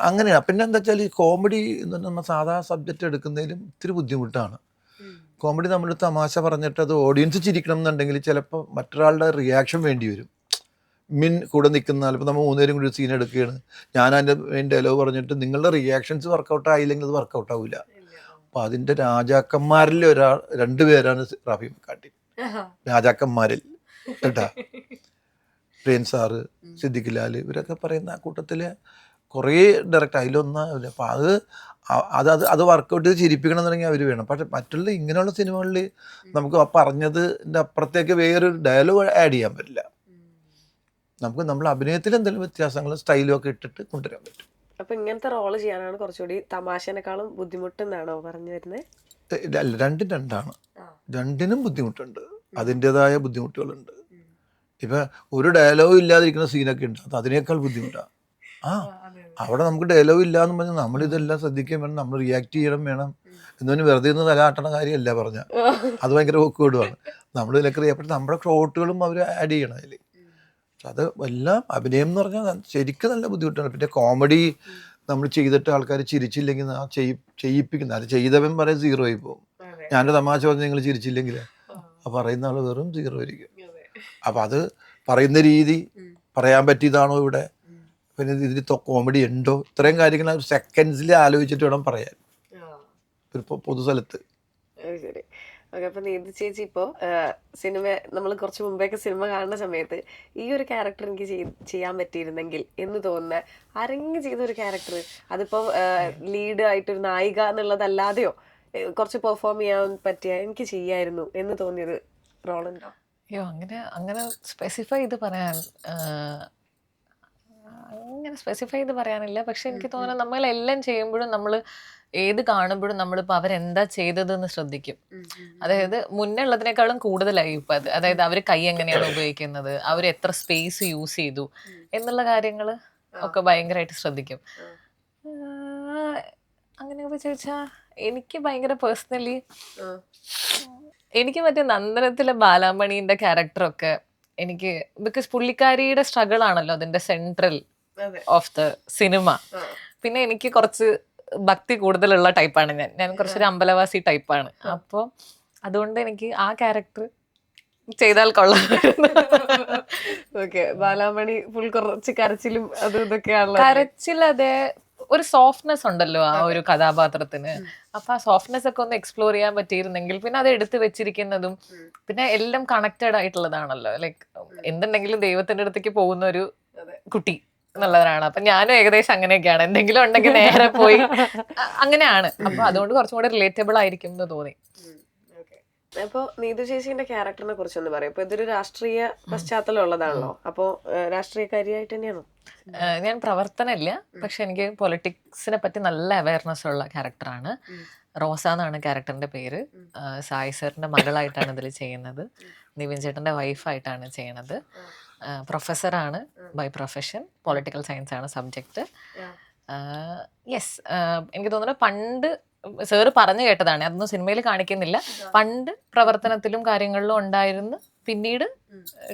അങ്ങനെയാണ്. പിന്നെ എന്താ വെച്ചാൽ ഈ കോമഡി എന്ന് പറഞ്ഞാൽ നമ്മൾ സാധാ സബ്ജക്റ്റ് എടുക്കുന്നതിലും ഇത്തിരി ബുദ്ധിമുട്ടാണ്. കോമഡി നമ്മൾ തമാശ പറഞ്ഞിട്ട് അത് ഓഡിയൻസ് ചിരിക്കണം എന്നുണ്ടെങ്കിൽ ചിലപ്പോൾ മറ്റൊരാളുടെ റിയാക്ഷൻ വേണ്ടി വരും. കൂടെ നിൽക്കുന്ന ഇപ്പോൾ നമ്മൾ 3 പേരും കൂടി ഒരു സീൻ എടുക്കുകയാണ്, ഞാൻ അതിൻ്റെ ഡയലോഗ് പറഞ്ഞിട്ട് നിങ്ങളുടെ റിയാക്ഷൻസ് വർക്കൗട്ട് ആയില്ലെങ്കിൽ അത് വർക്കൗട്ട് ആവില്ല. അപ്പോൾ അതിൻ്റെ രാജാക്കന്മാരിൽ 2 പേരാണ് റാഫി കാട്ടി, രാജാക്കന്മാരിൽ കേട്ടാ, പ്രിയൻ സാറ്, സിദ്ദിഖ് ലാൽ, ഇവരൊക്കെ പറയുന്ന ആ കൂട്ടത്തിൽ കുറേ ഡയറക്റ്റ് അതിലൊന്നാവില്ല. അപ്പോൾ അത് വർക്കൗട്ട് ചെയ്ത് ചിരിപ്പിക്കണം എന്നുണ്ടെങ്കിൽ അവർ വേണം. പക്ഷെ മറ്റുള്ള ഇങ്ങനെയുള്ള സിനിമകളിൽ നമുക്ക് ആ പറഞ്ഞതിൻ്റെ അപ്പുറത്തേക്ക് വേറൊരു ഡയലോഗ് ആഡ് ചെയ്യാൻ പറ്റില്ല. നമുക്ക് നമ്മൾ അഭിനയത്തിൽ എന്തെങ്കിലും വ്യത്യാസങ്ങളും സ്റ്റൈലും ഒക്കെ ഇട്ടിട്ട് കൊണ്ടുവരാൻ പറ്റും. അപ്പൊ ഇങ്ങനത്തെ റോള് ചെയ്യാനാണ് കുറച്ചുകൂടി തമാശേനേക്കാളും ബുദ്ധിമുട്ടെന്നാണോ പറഞ്ഞു വരുന്നത്? രണ്ടാണ്. രണ്ടിനും ബുദ്ധിമുട്ടുണ്ട്, അതിൻ്റെതായ ബുദ്ധിമുട്ടുകളുണ്ട്. ഇപ്പൊ ഒരു ഡയലോഗ് ഇല്ലാതിരിക്കുന്ന സീനൊക്കെ ഉണ്ട്, അത് അതിനേക്കാൾ ബുദ്ധിമുട്ടാണ്. അവിടെ നമുക്ക് ഡയലോഗ് ഇല്ലാന്ന് പറഞ്ഞാൽ നമ്മളിതെല്ലാം ശ്രദ്ധിക്കാൻ വേണം, നമ്മൾ റിയാക്ട് ചെയ്യണം വേണം. എന്നൊന്ന് വെറുതെ ഒന്ന് തലാട്ടണ കാര്യമല്ല പറഞ്ഞ, അത് ഭയങ്കര ഓക്വേർഡുമാണ്. നമ്മൾ ഇതിലൊക്കെ അറിയപ്പെട്ട നമ്മുടെ ഷോട്ടുകളും അവർ ആഡ് ചെയ്യണം അതിൽ. അത് എല്ലാം അഭിനയം എന്ന് പറഞ്ഞാൽ ശരിക്കും നല്ല ബുദ്ധിമുട്ടാണ്. പിന്നെ കോമഡി നമ്മൾ ചെയ്തിട്ട് ആൾക്കാർ ചിരിച്ചില്ലെങ്കിൽ ആ ചെയ്യിപ്പിക്കുന്ന അത് ചെയ്തവൻ പറയാൻ 0 ആയി പോകും. ഞാനൊരു തമാശ പറഞ്ഞ് നിങ്ങൾ ചിരിച്ചില്ലെങ്കിൽ ആ പറയുന്ന ആൾ വെറും 0 ആയിരിക്കും. അപ്പം അത് പറയുന്ന രീതി പറയാൻ പറ്റിയതാണോ ഇവിടെ, പിന്നെ ഇതിൽ കോമഡി ഉണ്ടോ, ഇത്രയും കാര്യങ്ങൾ സെക്കൻഡ്സിൽ ആലോചിച്ചിട്ട് വേണം പറയാൻ ഒരു പൊതുസ്ഥലത്ത്. ശരി. ഓക്കെ. അപ്പൊ നീതി ചേച്ചി ഇപ്പോ സിനിമ നമ്മൾ കുറച്ച് മുമ്പേക്ക് സിനിമ കാണുന്ന സമയത്ത് ഈ ഒരു ക്യാരക്ടർ എനിക്ക് ചെയ്യാൻ പറ്റിയിരുന്നെങ്കിൽ എന്ന് തോന്നുന്ന ആരെങ്കിലും ചെയ്ത ഒരു ക്യാരക്ടർ, അതിപ്പോ ലീഡ് ആയിട്ടൊരു നായിക എന്നുള്ളതല്ലാതെയോ കുറച്ച് പെർഫോം ചെയ്യാൻ പറ്റിയ എനിക്ക് ചെയ്യായിരുന്നു എന്ന് തോന്നിയത് റോളുണ്ടോ? അയ്യോ, അങ്ങനെ സ്പെസിഫൈ ചെയ്ത് പറയാൻ പറയാനില്ല. പക്ഷെ എനിക്ക് തോന്നുന്നത് നമ്മളെല്ലാം ചെയ്യുമ്പോഴും നമ്മൾ ഏത് കാണുമ്പോഴും നമ്മളിപ്പോൾ അവരെന്താ ചെയ്തതെന്ന് ശ്രദ്ധിക്കും. അതായത് മുന്നേ ഉള്ളതിനേക്കാളും കൂടുതലായി ഇപ്പം അത്. അതായത് അവർ കൈ എങ്ങനെയാണ് ഉപയോഗിക്കുന്നത്, അവർ എത്ര സ്പേസ് യൂസ് ചെയ്തു എന്നുള്ള കാര്യങ്ങൾ ഒക്കെ ഭയങ്കരമായിട്ട് ശ്രദ്ധിക്കും. അങ്ങനെയൊക്കെ ചോദിച്ചാൽ എനിക്ക് ഭയങ്കര പേഴ്സണലി എനിക്ക് മറ്റേ നന്ദനത്തിലെ ബാലാമണീൻ്റെ ക്യാരക്ടറൊക്കെ എനിക്ക്, ബിക്കോസ് പുള്ളിക്കാരിയുടെ സ്ട്രഗിൾ ആണല്ലോ അതിൻ്റെ സെൻട്രൽ ഓഫ് ദ സിനിമ. പിന്നെ എനിക്ക് കുറച്ച് ഭക്തി കൂടുതലുള്ള ടൈപ്പാണ് ഞാൻ കുറച്ചൊരു അമ്പലവാസി ടൈപ്പാണ്. അപ്പോൾ അതുകൊണ്ട് എനിക്ക് ആ ക്യാരക്ടർ ചെയ്താൽ കൊള്ളാം. ഓക്കെ. ബാലാമണി ഫുൾ കുറച്ച് കരച്ചിലും അതും ഇതൊക്കെയാണല്ലോ. കരച്ചിൽ, അതെ, ഒരു സോഫ്റ്റ്നെസ് ഉണ്ടല്ലോ ആ ഒരു കഥാപാത്രത്തിന്. അപ്പൊ ആ സോഫ്റ്റ്നെസ് ഒക്കെ ഒന്ന് എക്സ്പ്ലോർ ചെയ്യാൻ പറ്റിയിരുന്നെങ്കിൽ, പിന്നെ അത് എടുത്തു വെച്ചിരിക്കുന്നതും പിന്നെ എല്ലാം കണക്റ്റഡ് ആയിട്ടുള്ളതാണല്ലോ. ലൈക്ക് എന്തുണ്ടെങ്കിലും ദൈവത്തിന്റെ അടുത്തേക്ക് പോകുന്ന ഒരു കുട്ടി എന്നുള്ളതാണ്. അപ്പൊ ഞാനും ഏകദേശം അങ്ങനെയൊക്കെയാണ്. എന്തെങ്കിലും ഉണ്ടെങ്കിൽ നേരെ പോയി അങ്ങനെയാണ്. അപ്പൊ അതുകൊണ്ട് കുറച്ചും കൂടെ റിലേറ്റബിൾ ആയിരിക്കും എന്ന് തോന്നി. അപ്പൊ നീതു ചേച്ചിന്റെ ക്യാരക്ടറിനെ കുറിച്ചൊന്ന് പറയും. ഇപ്പൊ ഇതൊരു രാഷ്ട്രീയ പശ്ചാത്തലം ഉള്ളതാണല്ലോ. അപ്പൊ രാഷ്ട്രീയക്കാരിയായിട്ട് തന്നെയാണോ? ഞാൻ പ്രവർത്തനമില്ല, പക്ഷെ എനിക്ക് പൊളിറ്റിക്സിനെ പറ്റി നല്ല അവയർനെസ് ഉള്ള ക്യാരക്ടറാണ്. റോസ എന്നാണ് ക്യാരക്ടറിന്റെ പേര്. സായി സാറിന്റെ മകളായിട്ടാണ് ഇതിൽ ചെയ്യുന്നത്. നിവിൻ ചേട്ടന്റെ വൈഫായിട്ടാണ് ചെയ്യണത്. പ്രൊഫസറാണ് ബൈ പ്രൊഫഷൻ. പൊളിറ്റിക്കൽ സയൻസ് ആണ് സബ്ജക്റ്റ്. യെസ്, എനിക്ക് തോന്നുന്നു പണ്ട് സാറ് പറഞ്ഞു കേട്ടതാണ്, അതൊന്നും സിനിമയിൽ കാണിക്കുന്നില്ല. പണ്ട് പ്രവർത്തനത്തിലും കാര്യങ്ങളിലും ഉണ്ടായിരുന്നു, പിന്നീട്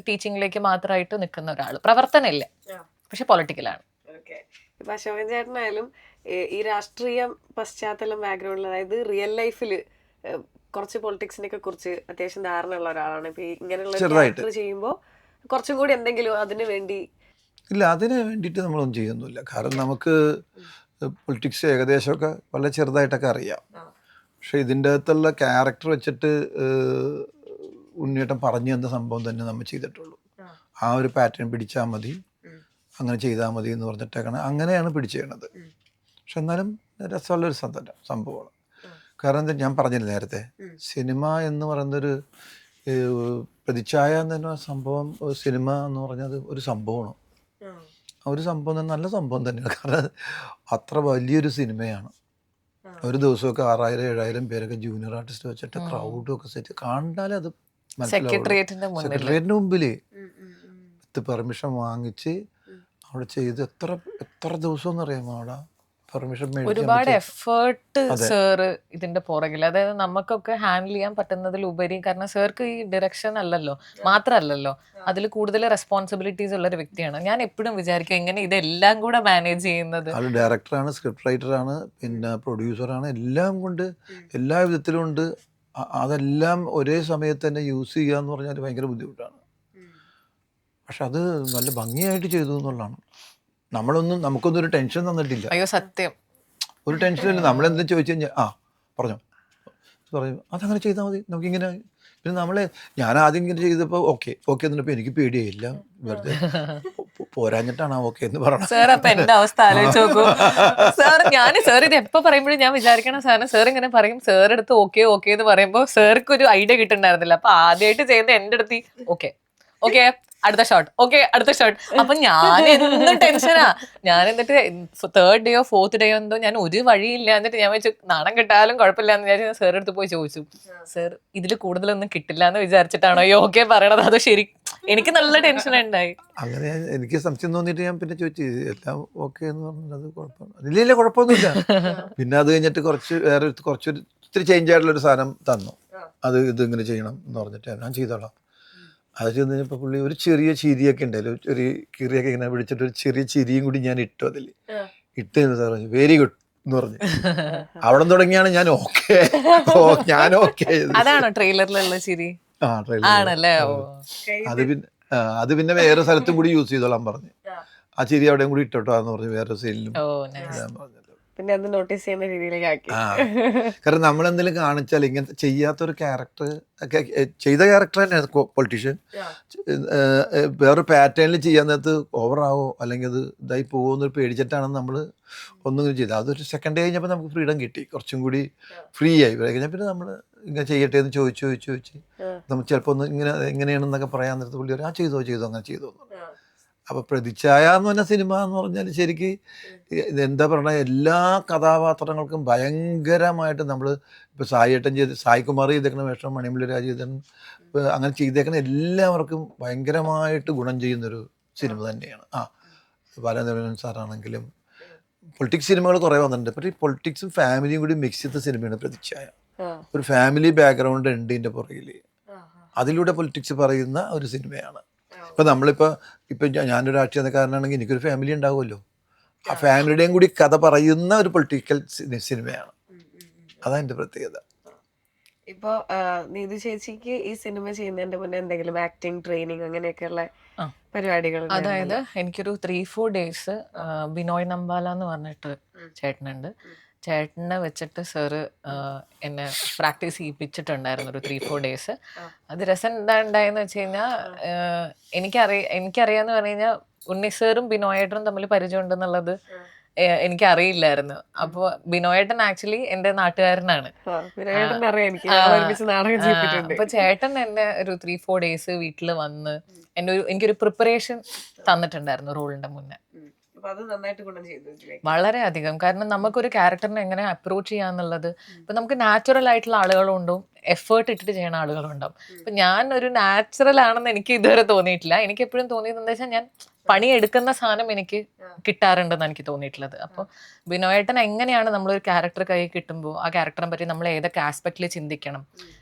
ടീച്ചിങ്ങിലേക്ക് മാത്രമായിട്ട് നിൽക്കുന്ന ഒരാൾ. പ്രവർത്തനമില്ല, പക്ഷെ പൊളിറ്റിക്കലാണ്. ഇപ്പൊ അശോകൻ ചേട്ടനായാലും ഈ രാഷ്ട്രീയ പശ്ചാത്തലം ബാക്ക്ഗ്രൗണ്ടിൽ, അതായത് റിയൽ ലൈഫിൽ കുറച്ച് പൊളിറ്റിക്സിനെ ഒക്കെ കുറിച്ച് അത്യാവശ്യം ധാരണ ഉള്ള ഒരാളാണ്. ഇപ്പൊ ഇങ്ങനെയുള്ള ക്യാരക്ടർ ചെയ്യുമ്പോൾ കുറച്ചും കൂടി എന്തെങ്കിലും അതിന് വേണ്ടി ഇല്ല, അതിന് വേണ്ടിയിട്ട് നമ്മളൊന്നും ചെയ്യുന്നില്ല. കാരണം നമുക്ക് പൊളിറ്റിക്സ് ഏകദേശമൊക്കെ വളരെ ചെറുതായിട്ടൊക്കെ അറിയാം. പക്ഷെ ഇതിൻ്റെ അകത്തുള്ള ക്യാരക്ടർ വെച്ചിട്ട് ഉണ്ണിയേട്ടൻ പറഞ്ഞു തന്ന സംഭവം തന്നെ നമ്മൾ ചെയ്തിട്ടുള്ളൂ. ആ ഒരു പാറ്റേൺ പിടിച്ചാൽ മതി, അങ്ങനെ ചെയ്താൽ മതി എന്ന് പറഞ്ഞിട്ടേക്കാണ് അങ്ങനെയാണ് പിടിച്ചേണത്. പക്ഷെ എന്നാലും രസമുള്ളൊരു സംഭവമാണ്. കാരണം എന്താ ഞാൻ പറഞ്ഞില്ല നേരത്തെ, സിനിമ എന്ന് പറയുന്നൊരു പ്രതിച്ഛായ എന്ന് പറഞ്ഞ സംഭവം, സിനിമ എന്ന് പറഞ്ഞത് ഒരു സംഭവമാണ്. ഒരു സംഭവം തന്നെ നല്ല സംഭവം തന്നെയാണ്. കാരണം അത്ര വലിയൊരു സിനിമയാണ്. ഒരു ദിവസമൊക്കെ 6000-7000 പേരൊക്കെ ജൂനിയർ ആർട്ടിസ്റ്റ് വെച്ചിട്ട് ക്രൗഡും ഒക്കെ സെറ്റ് കണ്ടാലേ അത് സെക്രട്ടേറിയറ്റിന്റെ മുമ്പില് പെർമിഷൻ വാങ്ങിച്ച് അവിടെ ചെയ്ത് എത്ര ദിവസം എന്നറിയാമോ അവിടെ പെർമിഷൻ ഒരുപാട് എഫേർട്ട് സാറ് ഇതിന്റെ പുറകിൽ. അതായത് നമുക്കൊക്കെ ഹാൻഡിൽ ചെയ്യാൻ പറ്റുന്നതിലുപരി, കാരണം സാർക്ക് ഈ ഡയറക്ഷൻ അല്ലല്ലോ മാത്രമല്ലല്ലോ, അതിൽ കൂടുതൽ റെസ്പോൺസിബിലിറ്റീസ് ഉള്ള ഒരു വ്യക്തിയാണ്. ഞാൻ എപ്പോഴും വിചാരിക്കും എങ്ങനെ ഇതെല്ലാം കൂടെ മാനേജ് ചെയ്യുന്നത്. അത് ഡയറക്ടറാണ്, സ്ക്രിപ്റ്റ് റൈറ്ററാണ്, പിന്നെ പ്രൊഡ്യൂസറാണ്, എല്ലാം കൊണ്ട് എല്ലാ വിധത്തിലും ഉണ്ട്. അതെല്ലാം ഒരേ സമയത്ത് തന്നെ യൂസ് ചെയ്യുക എന്ന് പറഞ്ഞാൽ ഭയങ്കര ബുദ്ധിമുട്ടാണ്. പക്ഷെ അത് നല്ല ഭംഗിയായിട്ട് ചെയ്തു എന്നുള്ളതാണ്. നമുക്കൊന്നും ഒരു ടെൻഷൻ തന്നിട്ടില്ല. അയ്യോ സത്യം, ഒരു ടെൻഷനില്ല. നമ്മളെന്തും ചോദിച്ചു കഴിഞ്ഞാൽ പറഞ്ഞു അതങ്ങനെ ചെയ്താൽ മതി, നമുക്കിങ്ങനെ. പിന്നെ ഞാൻ ആദ്യം ഇങ്ങനെ ചെയ്തപ്പോൾ ഓക്കെ എന്നിട്ടപ്പോൾ എനിക്ക് പേടിയായില്ല, വെറുതെ പോരാഞ്ഞിട്ടാണ് ഓക്കെ എന്ന് പറഞ്ഞത്. സാർ അപ്പൊ എന്റെ അവസ്ഥ ആലോചിച്ച് നോക്കൂ സാർ. സാർ ഇത് എപ്പോ പറയുമ്പോഴും ഞാൻ വിചാരിക്കണം സാറിന് സാർ ഇങ്ങനെ പറയും, സാർ എടുത്ത് ഓക്കെ എന്ന് പറയുമ്പോൾ സാർക്ക് ഒരു ഐഡിയ കിട്ടുന്നുണ്ടായിരുന്നില്ല. അപ്പൊ ആദ്യമായിട്ട് ചെയ്യുന്നത് എന്റെ അടുത്ത് ഓക്കെ അടുത്ത ഷോട്ട്. അപ്പൊ ഞാൻ എന്നും ടെൻഷനാ. ഞാൻ എന്നിട്ട് 3rd ഡേയോ 4th ഡേയോ എന്തോ ഞാൻ ഒരു വഴിയില്ല, എന്നിട്ട് ഞാൻ വെച്ചു നാണം കിട്ടാലും കുഴപ്പമില്ല എന്ന് വിചാരിച്ചു സാർ അടുത്ത് പോയി ചോദിച്ചു, സാർ ഇതിൽ കൂടുതലൊന്നും കിട്ടില്ല എന്ന് വിചാരിച്ചിട്ടാണോ ഈ ഓക്കെ പറയണത്, അതോ ശരി? എനിക്ക് നല്ല ടെൻഷൻ ഉണ്ടായി. അങ്ങനെ എനിക്ക് സംശയം തോന്നിയിട്ട് ഞാൻ പിന്നെ ചോദിച്ചു എല്ലാം ഓക്കെ എന്ന് പറഞ്ഞത് കുഴപ്പമില്ല, ഇല്ല കുഴപ്പമൊന്നുമില്ല. പിന്നെ അത് കഴിഞ്ഞിട്ട് കുറച്ചൊരു ഇത്തിരി ചേഞ്ച് ആയിട്ടുള്ളൊരു സാധനം തന്നു. ഇതിങ്ങനെ ചെയ്യണം എന്ന് പറഞ്ഞിട്ട് ഞാൻ ചെയ്തോളാം. അത് ചെന്ന് കഴിഞ്ഞപ്പോൾ പുള്ളി ഒരു ചെറിയ ചിരിയൊക്കെ ഉണ്ടായാലും, ഒരു കീറിയൊക്കെ ഇങ്ങനെ പിടിച്ചിട്ട് ഒരു ചെറിയ ചിരിയും കൂടി ഞാൻ ഇട്ടു. അതിൽ ഇട്ട് സാർ പറഞ്ഞു വെരി ഗുഡ് എന്ന് പറഞ്ഞു. അവിടെ തുടങ്ങിയാണ് ഞാൻ ഓക്കെ ഞാൻ ഓക്കെ. അതാണോ ട്രെയിലറിലുള്ള ചിരി? ആ ട്രെയിലർ. ആണല്ലേ? ഓ. അത് പിന്നെ വേറെ സ്ഥലത്തും കൂടി യൂസ് ചെയ്തോളാൻ പറഞ്ഞു. ആ ചിരി അവിടെയും കൂടി ഇട്ടോട്ടോ എന്ന് പറഞ്ഞു വേറെ സീനിലും ഓ nice. പറഞ്ഞല്ലോ. പിന്നെ അത് നോട്ടീസ് ചെയ്യുന്ന രീതിയിലേക്ക് ആക്കി. ആ കാരണം നമ്മളെന്തെങ്കിലും കാണിച്ചാൽ ഇങ്ങനത്തെ ചെയ്യാത്തൊരു ക്യാരക്ടർ ഒക്കെ ചെയ്ത ക്യാരക്ടർ തന്നെ പൊളിറ്റീഷ്യൻ വേറൊരു പാറ്റേണിൽ ചെയ്യാൻ നേരത്ത് ഓവറാവോ അല്ലെങ്കിൽ അത് ഇതായി പോകുമെന്നൊരു പേടിച്ചിട്ടാണ് നമ്മൾ ഒന്നും ചെയ്തത്. അതൊരു സെക്കൻഡ് കഴിഞ്ഞപ്പോൾ നമുക്ക് ഫ്രീഡം കിട്ടി, കുറച്ചും കൂടി ഫ്രീ ആയി കഴിഞ്ഞാൽ പിന്നെ നമ്മൾ ഇങ്ങനെ ചെയ്യട്ടെ എന്ന് ചോദിച്ച് നമ്മൾ ചിലപ്പോൾ ഒന്ന് എങ്ങനെയാണെന്നൊക്കെ പറയാൻ നേരത്ത് പുള്ളി പറയും ആ ചെയ്തോ അങ്ങനെ ചെയ്തോ. അപ്പോൾ പ്രതിച്ഛായ എന്ന് പറഞ്ഞ സിനിമ എന്ന് പറഞ്ഞാൽ ശരിക്ക് ഇതെന്താ പറയുക, എല്ലാ കഥാപാത്രങ്ങൾക്കും ഭയങ്കരമായിട്ട് നമ്മൾ ഇപ്പോൾ സായിയേട്ടൻ സായി കുമാർ ചെയ്തേക്കണ വേഷം, മണിമുള്ളി രാജ് ചെയ്തൻ അങ്ങനെ ചെയ്തേക്കണ എല്ലാവർക്കും ഭയങ്കരമായിട്ട് ഗുണം ചെയ്യുന്നൊരു സിനിമ തന്നെയാണ്. ബാലചന്ദ്രൻ സാറാണെങ്കിലും പൊളിറ്റിക്സ് സിനിമകൾ കുറേ വന്നിട്ടുണ്ട്. പക്ഷേ ഈ പൊളിറ്റിക്സും ഫാമിലിയും കൂടി മിക്സ് ചെയ്ത സിനിമയാണ് പ്രതിച്ഛായ. ഒരു ഫാമിലി ബാക്ക്ഗ്രൗണ്ട് ഉണ്ട് ഇതിൻ്റെ പുറകിൽ, അതിലൂടെ പൊളിറ്റിക്സ് പറയുന്ന ഒരു സിനിമയാണ്. ഇപ്പം ഇപ്പം ഞാനൊരു രാഷ്ട്രീയക്കാരനാണെങ്കിൽ എനിക്കൊരു ഫാമിലി ഉണ്ടാവുമല്ലോ, ആ ഫാമിലിയുടെയും കൂടി കഥ പറയുന്ന ഒരു പൊളിറ്റിക്കൽ സിനിമയാണ്. അതാണ് എൻ്റെ പ്രത്യേകത. ഇപ്പൊ നീതു ചേച്ചിക്ക് ഈ സിനിമ ചെയ്യുന്നതിന്റെ മുന്നേ എന്തെങ്കിലും ആക്ടിങ് ട്രെയിനിങ് അങ്ങനെയൊക്കെയുള്ള പരിപാടികൾ? അതായത് എനിക്കൊരു 3-4 ഡേയ്സ് ബിനോയ് നമ്പാല എന്ന് പറഞ്ഞിട്ട് ചേട്ടനുണ്ട്, ചേട്ടനെ വെച്ചിട്ട് സാറ് എന്നെ പ്രാക്ടീസ് ചെയ്യിപ്പിച്ചിട്ടുണ്ടായിരുന്നു ഒരു 3-4 ഡേയ്സ്. അത് രസം എന്താ ഉണ്ടായെന്ന് വെച്ച് കഴിഞ്ഞാൽ എനിക്കറിയാന്ന് പറഞ്ഞു കഴിഞ്ഞാൽ ഉണ്ണി സാറും ബിനോയേട്ടനും തമ്മിൽ പരിചയം ഉണ്ടെന്നുള്ളത് എനിക്കറിയില്ലായിരുന്നു. അപ്പോൾ ബിനോയേട്ടൻ ആക്ച്വലി എൻ്റെ നാട്ടുകാരനാണ്. അപ്പൊ ചേട്ടൻ എന്നെ ഒരു 3-4 ഡേയ്സ് വീട്ടിൽ വന്ന് എനിക്കൊരു പ്രിപ്പറേഷൻ തന്നിട്ടുണ്ടായിരുന്നു റോളിന്റെ മുന്നേ. വളരെ അധികം. കാരണം നമുക്കൊരു ക്യാരക്ടറിനെ എങ്ങനെ അപ്രോച്ച് ചെയ്യാന്നുള്ളത്, ഇപ്പൊ നമുക്ക് നാച്ചുറൽ ആയിട്ടുള്ള ആളുകളുണ്ടാവും, എഫേർട്ട് ഇട്ടിട്ട് ചെയ്യുന്ന ആളുകളുണ്ടാവും. അപ്പൊ ഞാൻ ഒരു നാച്ചുറൽ ആണെന്ന് എനിക്ക് ഇതുവരെ തോന്നിയിട്ടില്ല. എനിക്ക് എപ്പോഴും തോന്നിയത് എന്താ വെച്ചാൽ ഞാൻ പണിയെടുക്കുന്ന സാധനം എനിക്ക് കിട്ടാറുണ്ടെന്ന് എനിക്ക് തോന്നിയിട്ടുള്ളത്. അപ്പോൾ ബിനോയേട്ടൻ എങ്ങനെയാണ് നമ്മളൊരു ക്യാരക്ടർ കൈ കിട്ടുമ്പോൾ ആ ക്യാരക്ടറിനെ പറ്റി നമ്മൾ ഏതൊക്കെ ആസ്പെക്റ്റിൽ ചിന്തിക്കണം,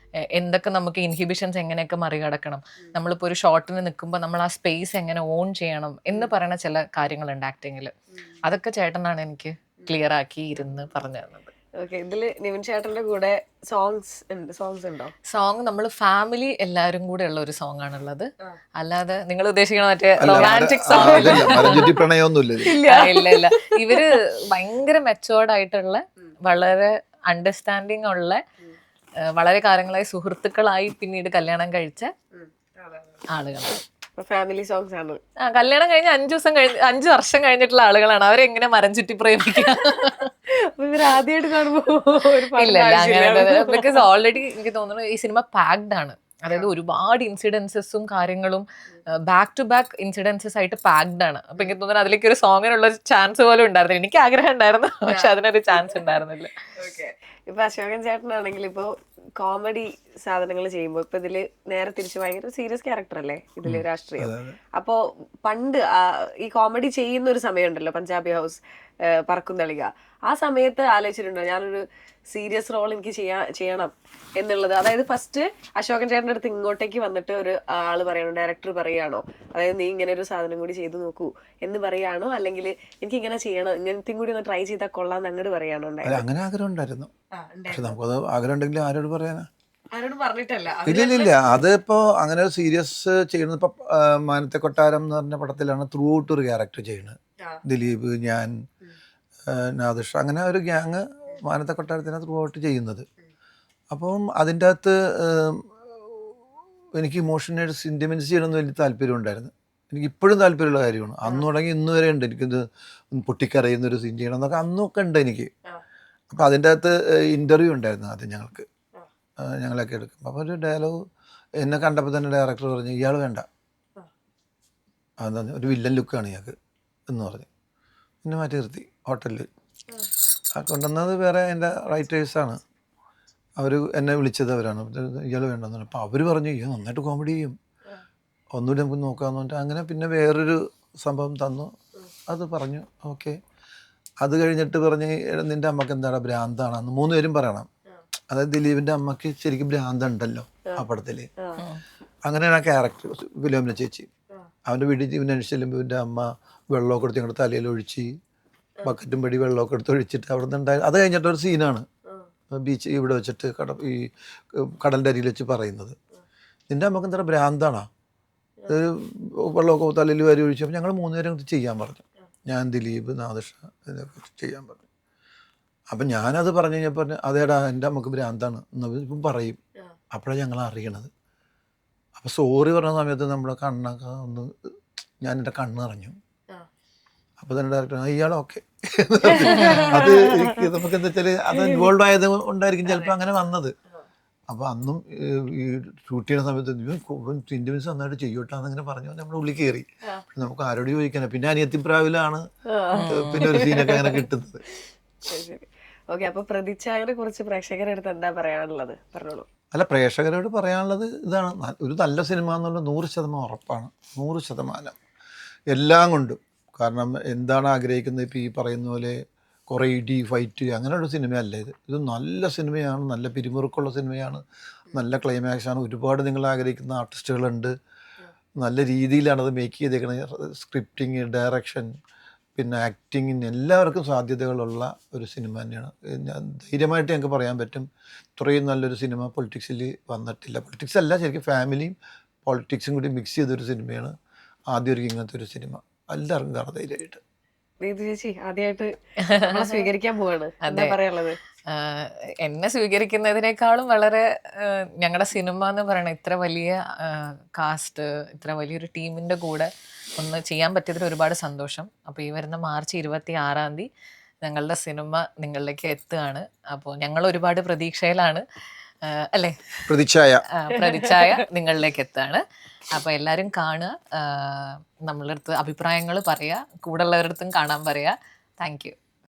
എന്തൊക്കെ നമുക്ക് ഇൻഹിബിഷൻസ് എങ്ങനെയൊക്കെ മറികടക്കണം, നമ്മളിപ്പോൾ ഒരു ഷോട്ടിന് നിൽക്കുമ്പോൾ നമ്മൾ ആ സ്പേസ് എങ്ങനെ ഓൺ ചെയ്യണം എന്ന് പറയുന്ന ചില കാര്യങ്ങളുണ്ട് ആക്ടിങ്ങിൽ. അതൊക്കെ ചേട്ടനാണ് എനിക്ക് ക്ലിയർ ആക്കി ഇരുന്ന് പറഞ്ഞു തന്നത്. ഇതില് നിവിൻ ചേട്ടന്റെ കൂടെ സോങ്സ് ഉണ്ടോ? സോങ് നമ്മൾ ഫാമിലി എല്ലാവരും കൂടെ ഉള്ള ഒരു സോങ് ആണുള്ളത്. അല്ലാതെ നിങ്ങൾ ഉദ്ദേശിക്കണ മറ്റേ റൊമാൻറ്റിക് സോങ് ഇല്ല. ഇവര് ഭയങ്കര മെച്ചുവേർഡ് ആയിട്ടുള്ള, വളരെ അണ്ടർസ്റ്റാൻഡിങ് ഉള്ള, വളരെ കാലങ്ങളായി സുഹൃത്തുക്കളായി പിന്നീട് കല്യാണം കഴിച്ച ആളുകളാണ്. ഫാമിലി സോങ്സ് ആണ്. കല്യാണം കഴിഞ്ഞ് 5 വർഷം കഴിഞ്ഞിട്ടുള്ള ആളുകളാണ്. അവരെങ്ങനെ മരം ചുറ്റി പ്രേമിക്കുക? ആദ്യമായിട്ട് കാണുമ്പോ ഇല്ല അങ്ങനെ, ബിക്കോസ് ഓൾറെഡി എനിക്ക് തോന്നുന്നു ഈ സിനിമ പാക്ഡ് ആണ്. അതായത് ഒരുപാട് ഇൻസിഡൻസസും കാര്യങ്ങളും ബാക്ക് ടു ബാക്ക് ഇൻസിഡൻസസ് ആയിട്ട് പാക്ഡ് ആണ്. അപ്പൊ എനിക്ക് തോന്നുന്നു അതിലേക്ക് ഒരു സോങ്ങിനുള്ള ചാൻസ് പോലും ഉണ്ടായിരുന്നില്ല. എനിക്ക് ആഗ്രഹം ഉണ്ടായിരുന്നു, പക്ഷെ അതിനൊരു ചാൻസ് ഉണ്ടായിരുന്നില്ല. ഇപ്പൊ അശോകൻ ചേട്ടനാണെങ്കിൽ ഇപ്പൊ കോമഡി സാധനങ്ങൾ ചെയ്യുമ്പോ ഇപ്പൊ ഇതില് നേരെ തിരിച്ച് ഭയങ്കര സീരിയസ് ക്യാരക്ടർ അല്ലേ ഇതില് രാഷ്ട്രീയം. അപ്പോ പണ്ട് ഈ കോമഡി ചെയ്യുന്ന ഒരു സമയമുണ്ടല്ലോ, പഞ്ചാബി ഹൗസ്, പറക്കുന്തളിക, ആ സമയത്ത് ആലോചിച്ചിട്ടുണ്ടോ ഞാനൊരു സീരിയസ് റോൾ എനിക്ക് ചെയ്യണം എന്നുള്ളത്? അതായത് ഫസ്റ്റ് അശോകൻ ചേട്ടൻ്റെ അടുത്ത് ഇങ്ങോട്ടേക്ക് വന്നിട്ട് ഒരു ആള് പറയണോ, ഡയറക്ടർ പറയുകയാണോ, അതായത് നീ ഇങ്ങനെ ഒരു സാധനം കൂടി ചെയ്തു നോക്കൂ എന്ന് പറയുകയാണോ, അല്ലെങ്കിൽ എനിക്ക് ഇങ്ങനെ ചെയ്യണം, ഇങ്ങനത്തെയും കൂടി ഒന്ന് ട്രൈ ചെയ്താൽ കൊള്ളാന്ന് അങ്ങോട്ട് പറയാണോ? അങ്ങനെ ആഗ്രഹം ഉണ്ടായിരുന്നു, പക്ഷെ നമുക്കത് ആഗ്രഹം ഉണ്ടെങ്കിൽ ആരോട് പറയാനാ? ആരോടും പറഞ്ഞിട്ടല്ല. ഇല്ല അതിപ്പോ അങ്ങനെ ഒരു സീരിയസ് ചെയ്യുന്നത് ഇപ്പൊ മാനത്തെ കൊട്ടാരം എന്ന് പറഞ്ഞ പടത്തിലാണ് ത്രൂ ഔട്ട് ഒരു ക്യാരക്ടർ ചെയ്യുന്നത്. ദിലീപ്, ഞാൻ, നാദിഷ, അങ്ങനെ ഒരു ഗ്യാങ് മാനത്തെ കൊട്ടാരത്തിനാണ് ത്രൂ ഔട്ട് ചെയ്യുന്നത്. അപ്പം അതിൻ്റെ അകത്ത് എനിക്ക് ഇമോഷണൽ സെൻറ്റിമെൻറ്റ്സ് ചെയ്യണമെന്ന് വലിയ താല്പര്യം ഉണ്ടായിരുന്നു. എനിക്ക് ഇപ്പോഴും താല്പര്യമുള്ള കാര്യമാണ്. അന്ന് തുടങ്ങി ഇന്ന് വരെ ഉണ്ട് എനിക്കിത് പൊട്ടിക്കരയുന്നൊരു സീൻ ചെയ്യണം എന്നൊക്കെ അന്നൊക്കെ ഉണ്ട് എനിക്ക്. അപ്പം അതിൻ്റെ അകത്ത് ഇൻ്റർവ്യൂ ഉണ്ടായിരുന്നു ആദ്യം ഞങ്ങളൊക്കെ എടുക്കും. അപ്പോൾ ഒരു ഡയലോഗ് എന്നെ കണ്ടപ്പോൾ തന്നെ ഡയറക്ടർ പറഞ്ഞു ഇയാൾ വേണ്ട, അതെന്താ ഒരു വില്ലൻ ലുക്കാണ് ഇയാൾക്ക് എന്ന് പറഞ്ഞു. പിന്നെ മാറ്റി നിർത്തി. ഹോട്ടലിൽ കൊണ്ടുവന്നത് വേറെ എൻ്റെ റൈറ്റേഴ്സാണ്, അവർ എന്നെ വിളിച്ചത് അവരാണ്. ഇയാൾ വേണ്ടെന്ന് പറഞ്ഞു. അപ്പോൾ അവർ പറഞ്ഞു ഇയാൾ നന്നായിട്ട് കോമഡി ചെയ്യും, ഒന്നുകൂടി നമുക്ക് നോക്കാമെന്ന് പറഞ്ഞിട്ട് അങ്ങനെ പിന്നെ വേറൊരു സംഭവം തന്നു. അത് പറഞ്ഞു ഓക്കെ. അത് കഴിഞ്ഞിട്ട് പറഞ്ഞ് നിൻ്റെ അമ്മക്ക് എന്താണ് ഭ്രാന്താണെന്ന് 3 പേരും പറയണം. അതായത് ദിലീപിൻ്റെ അമ്മക്ക് ശരിക്കും ഭ്രാന്തുണ്ടല്ലോ ആ പടത്തിൽ. അങ്ങനെയാണ് ആ ക്യാരക്ടർ. വിലോമിന ചേച്ചി അവൻ്റെ വീട്ടിൽ ഇവനെ ചെല്ലുമ്പോൾ ഇവൻ്റെ അമ്മ വെള്ളമൊക്കെ എടുത്ത് ഞങ്ങളുടെ തലയിൽ ഒഴിച്ച് ബക്കറ്റും പടി വെള്ളമൊക്കെ എടുത്ത് ഒഴിച്ചിട്ട് അവിടെ നിന്ന് ഉണ്ടായി. അത് കഴിഞ്ഞിട്ടൊരു സീനാണ് ബീച്ച് ഇവിടെ വെച്ചിട്ട് ഈ കടലിൻ്റെ അരിയിൽ വെച്ച് പറയുന്നത്, നിൻ്റെ അമ്മക്ക് എന്താ ഭ്രാന്താണോ, വെള്ളമൊക്കെ തലയിൽ വരി ഒഴിച്ചപ്പോൾ ഞങ്ങൾ 3 പേരും ഇത് ചെയ്യാൻ പറഞ്ഞു. ഞാൻ, ദിലീപ്, നാദിഷ ഇതൊക്കെ ചെയ്യാൻ പറഞ്ഞു. അപ്പം ഞാനത് പറഞ്ഞു കഴിഞ്ഞപ്പോൾ പറഞ്ഞു, അതേടാ എൻ്റെ അമ്മക്ക് ഭ്രാന്താണ് ഇപ്പം പറയും. അപ്പോഴാണ് ഞങ്ങൾ അറിയണത്. അപ്പോൾ സോറി പറഞ്ഞ സമയത്ത് നമ്മുടെ കണ്ണൊക്കെ ഒന്ന്, ഞാൻ എൻ്റെ കണ്ണ് നിറഞ്ഞു. അപ്പോൾ തന്നെ ഡയറക്ടർ ഇയാളൊക്കെ അത് എനിക്ക് നമുക്ക് എന്താ വെച്ചാൽ അത് ഇൻവോൾവ് ആയത് കൊണ്ടായിരിക്കും ചിലപ്പോൾ അങ്ങനെ വന്നത്. അപ്പോൾ അന്നും ഈ ഷൂട്ട് ചെയ്യുന്ന സമയത്ത് ഇൻഡിവിജ്വൽസ് നന്നായിട്ട് ചെയ്യോട്ടാന്നിങ്ങനെ പറഞ്ഞു നമ്മുടെ ഉള്ളിൽ കയറി. നമുക്ക് ആരോട് ചോദിക്കാനാണ്. പിന്നെ അനിയത്തിപ്രാവിലാണ് പിന്നെ ഒരു സീനൊക്കെ അങ്ങനെ കിട്ടുന്നത്. ഓക്കെ, അപ്പൊ പ്രതിച്ഛായനെ കുറിച്ച് പ്രേക്ഷകരുടെ അടുത്ത് എന്താ പറയാനുള്ളത്, പറഞ്ഞോളൂ. അല്ല, പ്രേക്ഷകരോട് പറയാനുള്ളത് ഇതാണ്, ഒരു നല്ല സിനിമ എന്നുള്ളത് 100% ഉറപ്പാണ്. 100% എല്ലാം കൊണ്ടും. കാരണം എന്താണ് ആഗ്രഹിക്കുന്നത്, ഇപ്പോൾ ഈ പറയുന്ന പോലെ കുറേ ഇടി ഫൈറ്റ് അങ്ങനെയുള്ള സിനിമയല്ല ഇത്. ഇത് നല്ല സിനിമയാണ്, നല്ല പിരിമുറുക്കമുള്ള സിനിമയാണ്, നല്ല ക്ലൈമാക്സാണ്. ഒരുപാട് നിങ്ങൾ ആഗ്രഹിക്കുന്ന ആർട്ടിസ്റ്റുകളുണ്ട്. നല്ല രീതിയിലാണ് അത് മേക്ക് ചെയ്തേക്കുന്നത്. സ്ക്രിപ്റ്റിങ്, ഡയറക്ഷൻ, പിന്നെ ആക്ടിങ്ങിന് എല്ലാവർക്കും സാധ്യതകളുള്ള ഒരു സിനിമ തന്നെയാണ്. ഞാൻ ധൈര്യമായിട്ട് ഞങ്ങൾക്ക് പറയാൻ പറ്റും, ഇത്രയും നല്ലൊരു സിനിമ പൊളിറ്റിക്സിൽ വന്നിട്ടില്ല. പൊളിറ്റിക്സ് അല്ല, ശരിക്കും ഫാമിലിയും പൊളിറ്റിക്സും കൂടി മിക്സ് ചെയ്തൊരു സിനിമയാണ് ആദ്യം ഇങ്ങനത്തെ ഒരു സിനിമ. എല്ലാവർക്കും കാണാൻ ധൈര്യമായിട്ട്. ചേച്ചി ആദ്യമായിട്ട് സ്വീകരിക്കാൻ പോവാണ്, എന്താ പറയാനുള്ളത്? എന്നെ സ്വീകരിക്കുന്നതിനേക്കാളും വളരെ ഞങ്ങളുടെ സിനിമ എന്ന് പറയണ ഇത്ര വലിയ കാസ്റ്റ്, ഇത്ര വലിയൊരു ടീമിൻ്റെ കൂടെ ഒന്ന് ചെയ്യാൻ പറ്റിയതിൽ ഒരുപാട് സന്തോഷം. അപ്പോൾ ഈ വരുന്ന മാർച്ച് 26 ഞങ്ങളുടെ സിനിമ നിങ്ങളിലേക്ക് എത്തുകയാണ്. അപ്പോൾ ഞങ്ങൾ ഒരുപാട് പ്രതീക്ഷയിലാണ്, അല്ലേ? പ്രതിച്ഛായ നിങ്ങളിലേക്ക് എത്തുകയാണ്. അപ്പോൾ എല്ലാവരും കാണുക, നമ്മളുടെ അടുത്ത് അഭിപ്രായങ്ങൾ പറയുക, കൂടെ ഉള്ളവരുടെ അടുത്തും കാണാൻ പറയുക. Thank you.